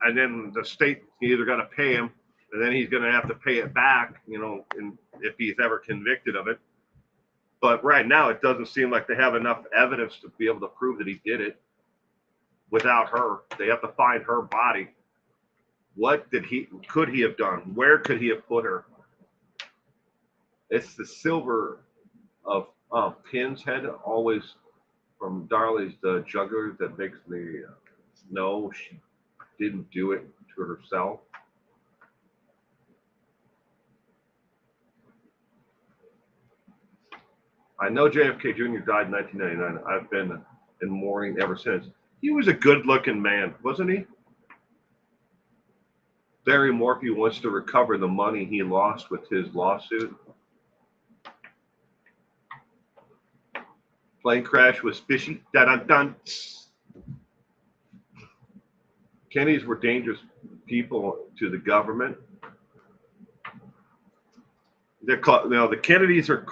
and then the state either got to pay him, and then he's going to have to pay it back, and if he's ever convicted of it. But right now, it doesn't seem like they have enough evidence to be able to prove that he did it without her. They have to find her body. What could he have done? Where could he have put her? It's the silver of Pin's head always from Darley's the juggler that makes me know she didn't do it to herself. I know JFK Jr. died in 1999. I've been in mourning ever since. He was a good-looking man, wasn't he? Barry Morphy wants to recover the money he lost with his lawsuit. Plane crash was fishy. Dun-dun-dun. Kennedys were dangerous people to the government. The Kennedys are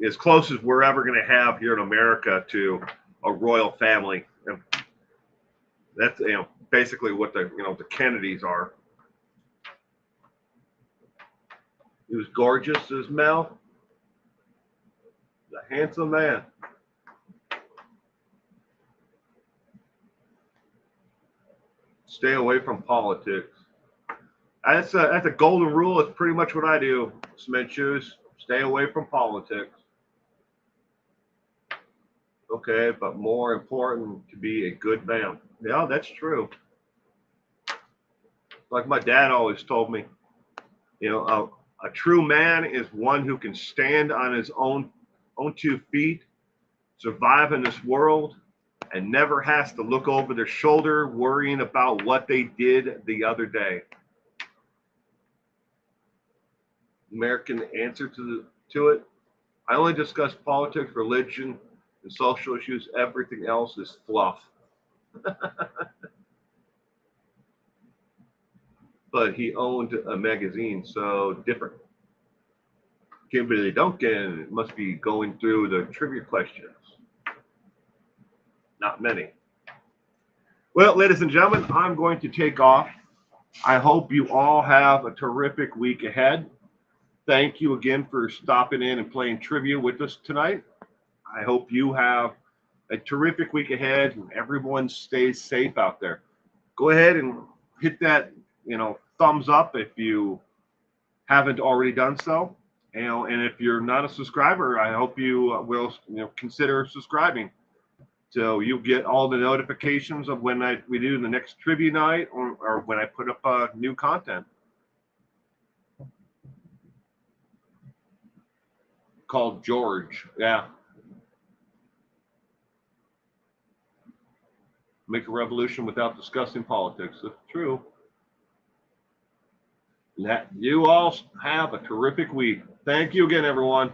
as close as we're ever going to have here in America to a royal family. And that's basically what the Kennedys are. He was gorgeous as Mel, a handsome man. Stay away from politics. That's a golden rule. It's pretty much what I do. Cement shoes. Stay away from politics. Okay, but more important to be a good man. Yeah, that's true. Like my dad always told me, a true man is one who can stand on his own 2 feet, survive in this world, and never has to look over their shoulder worrying about what they did the other day. American answer to it. I only discuss politics, religion, and social issues. Everything else is fluff. But he owned a magazine, so different. Kimberly Duncan must be going through the trivia questions. Not many. Well, ladies and gentlemen, I'm going to take off. I hope you all have a terrific week ahead. Thank you again for stopping in and playing trivia with us tonight. I hope you have a terrific week ahead and everyone stays safe out there. Go ahead and hit that, thumbs up if you haven't already done so. And if you're not a subscriber, I hope you will consider subscribing. So you'll get all the notifications of when we do the next trivia night or when I put up new content. Called George. Yeah. Make a revolution without discussing politics. That's true. You all have a terrific week. Thank you again, everyone.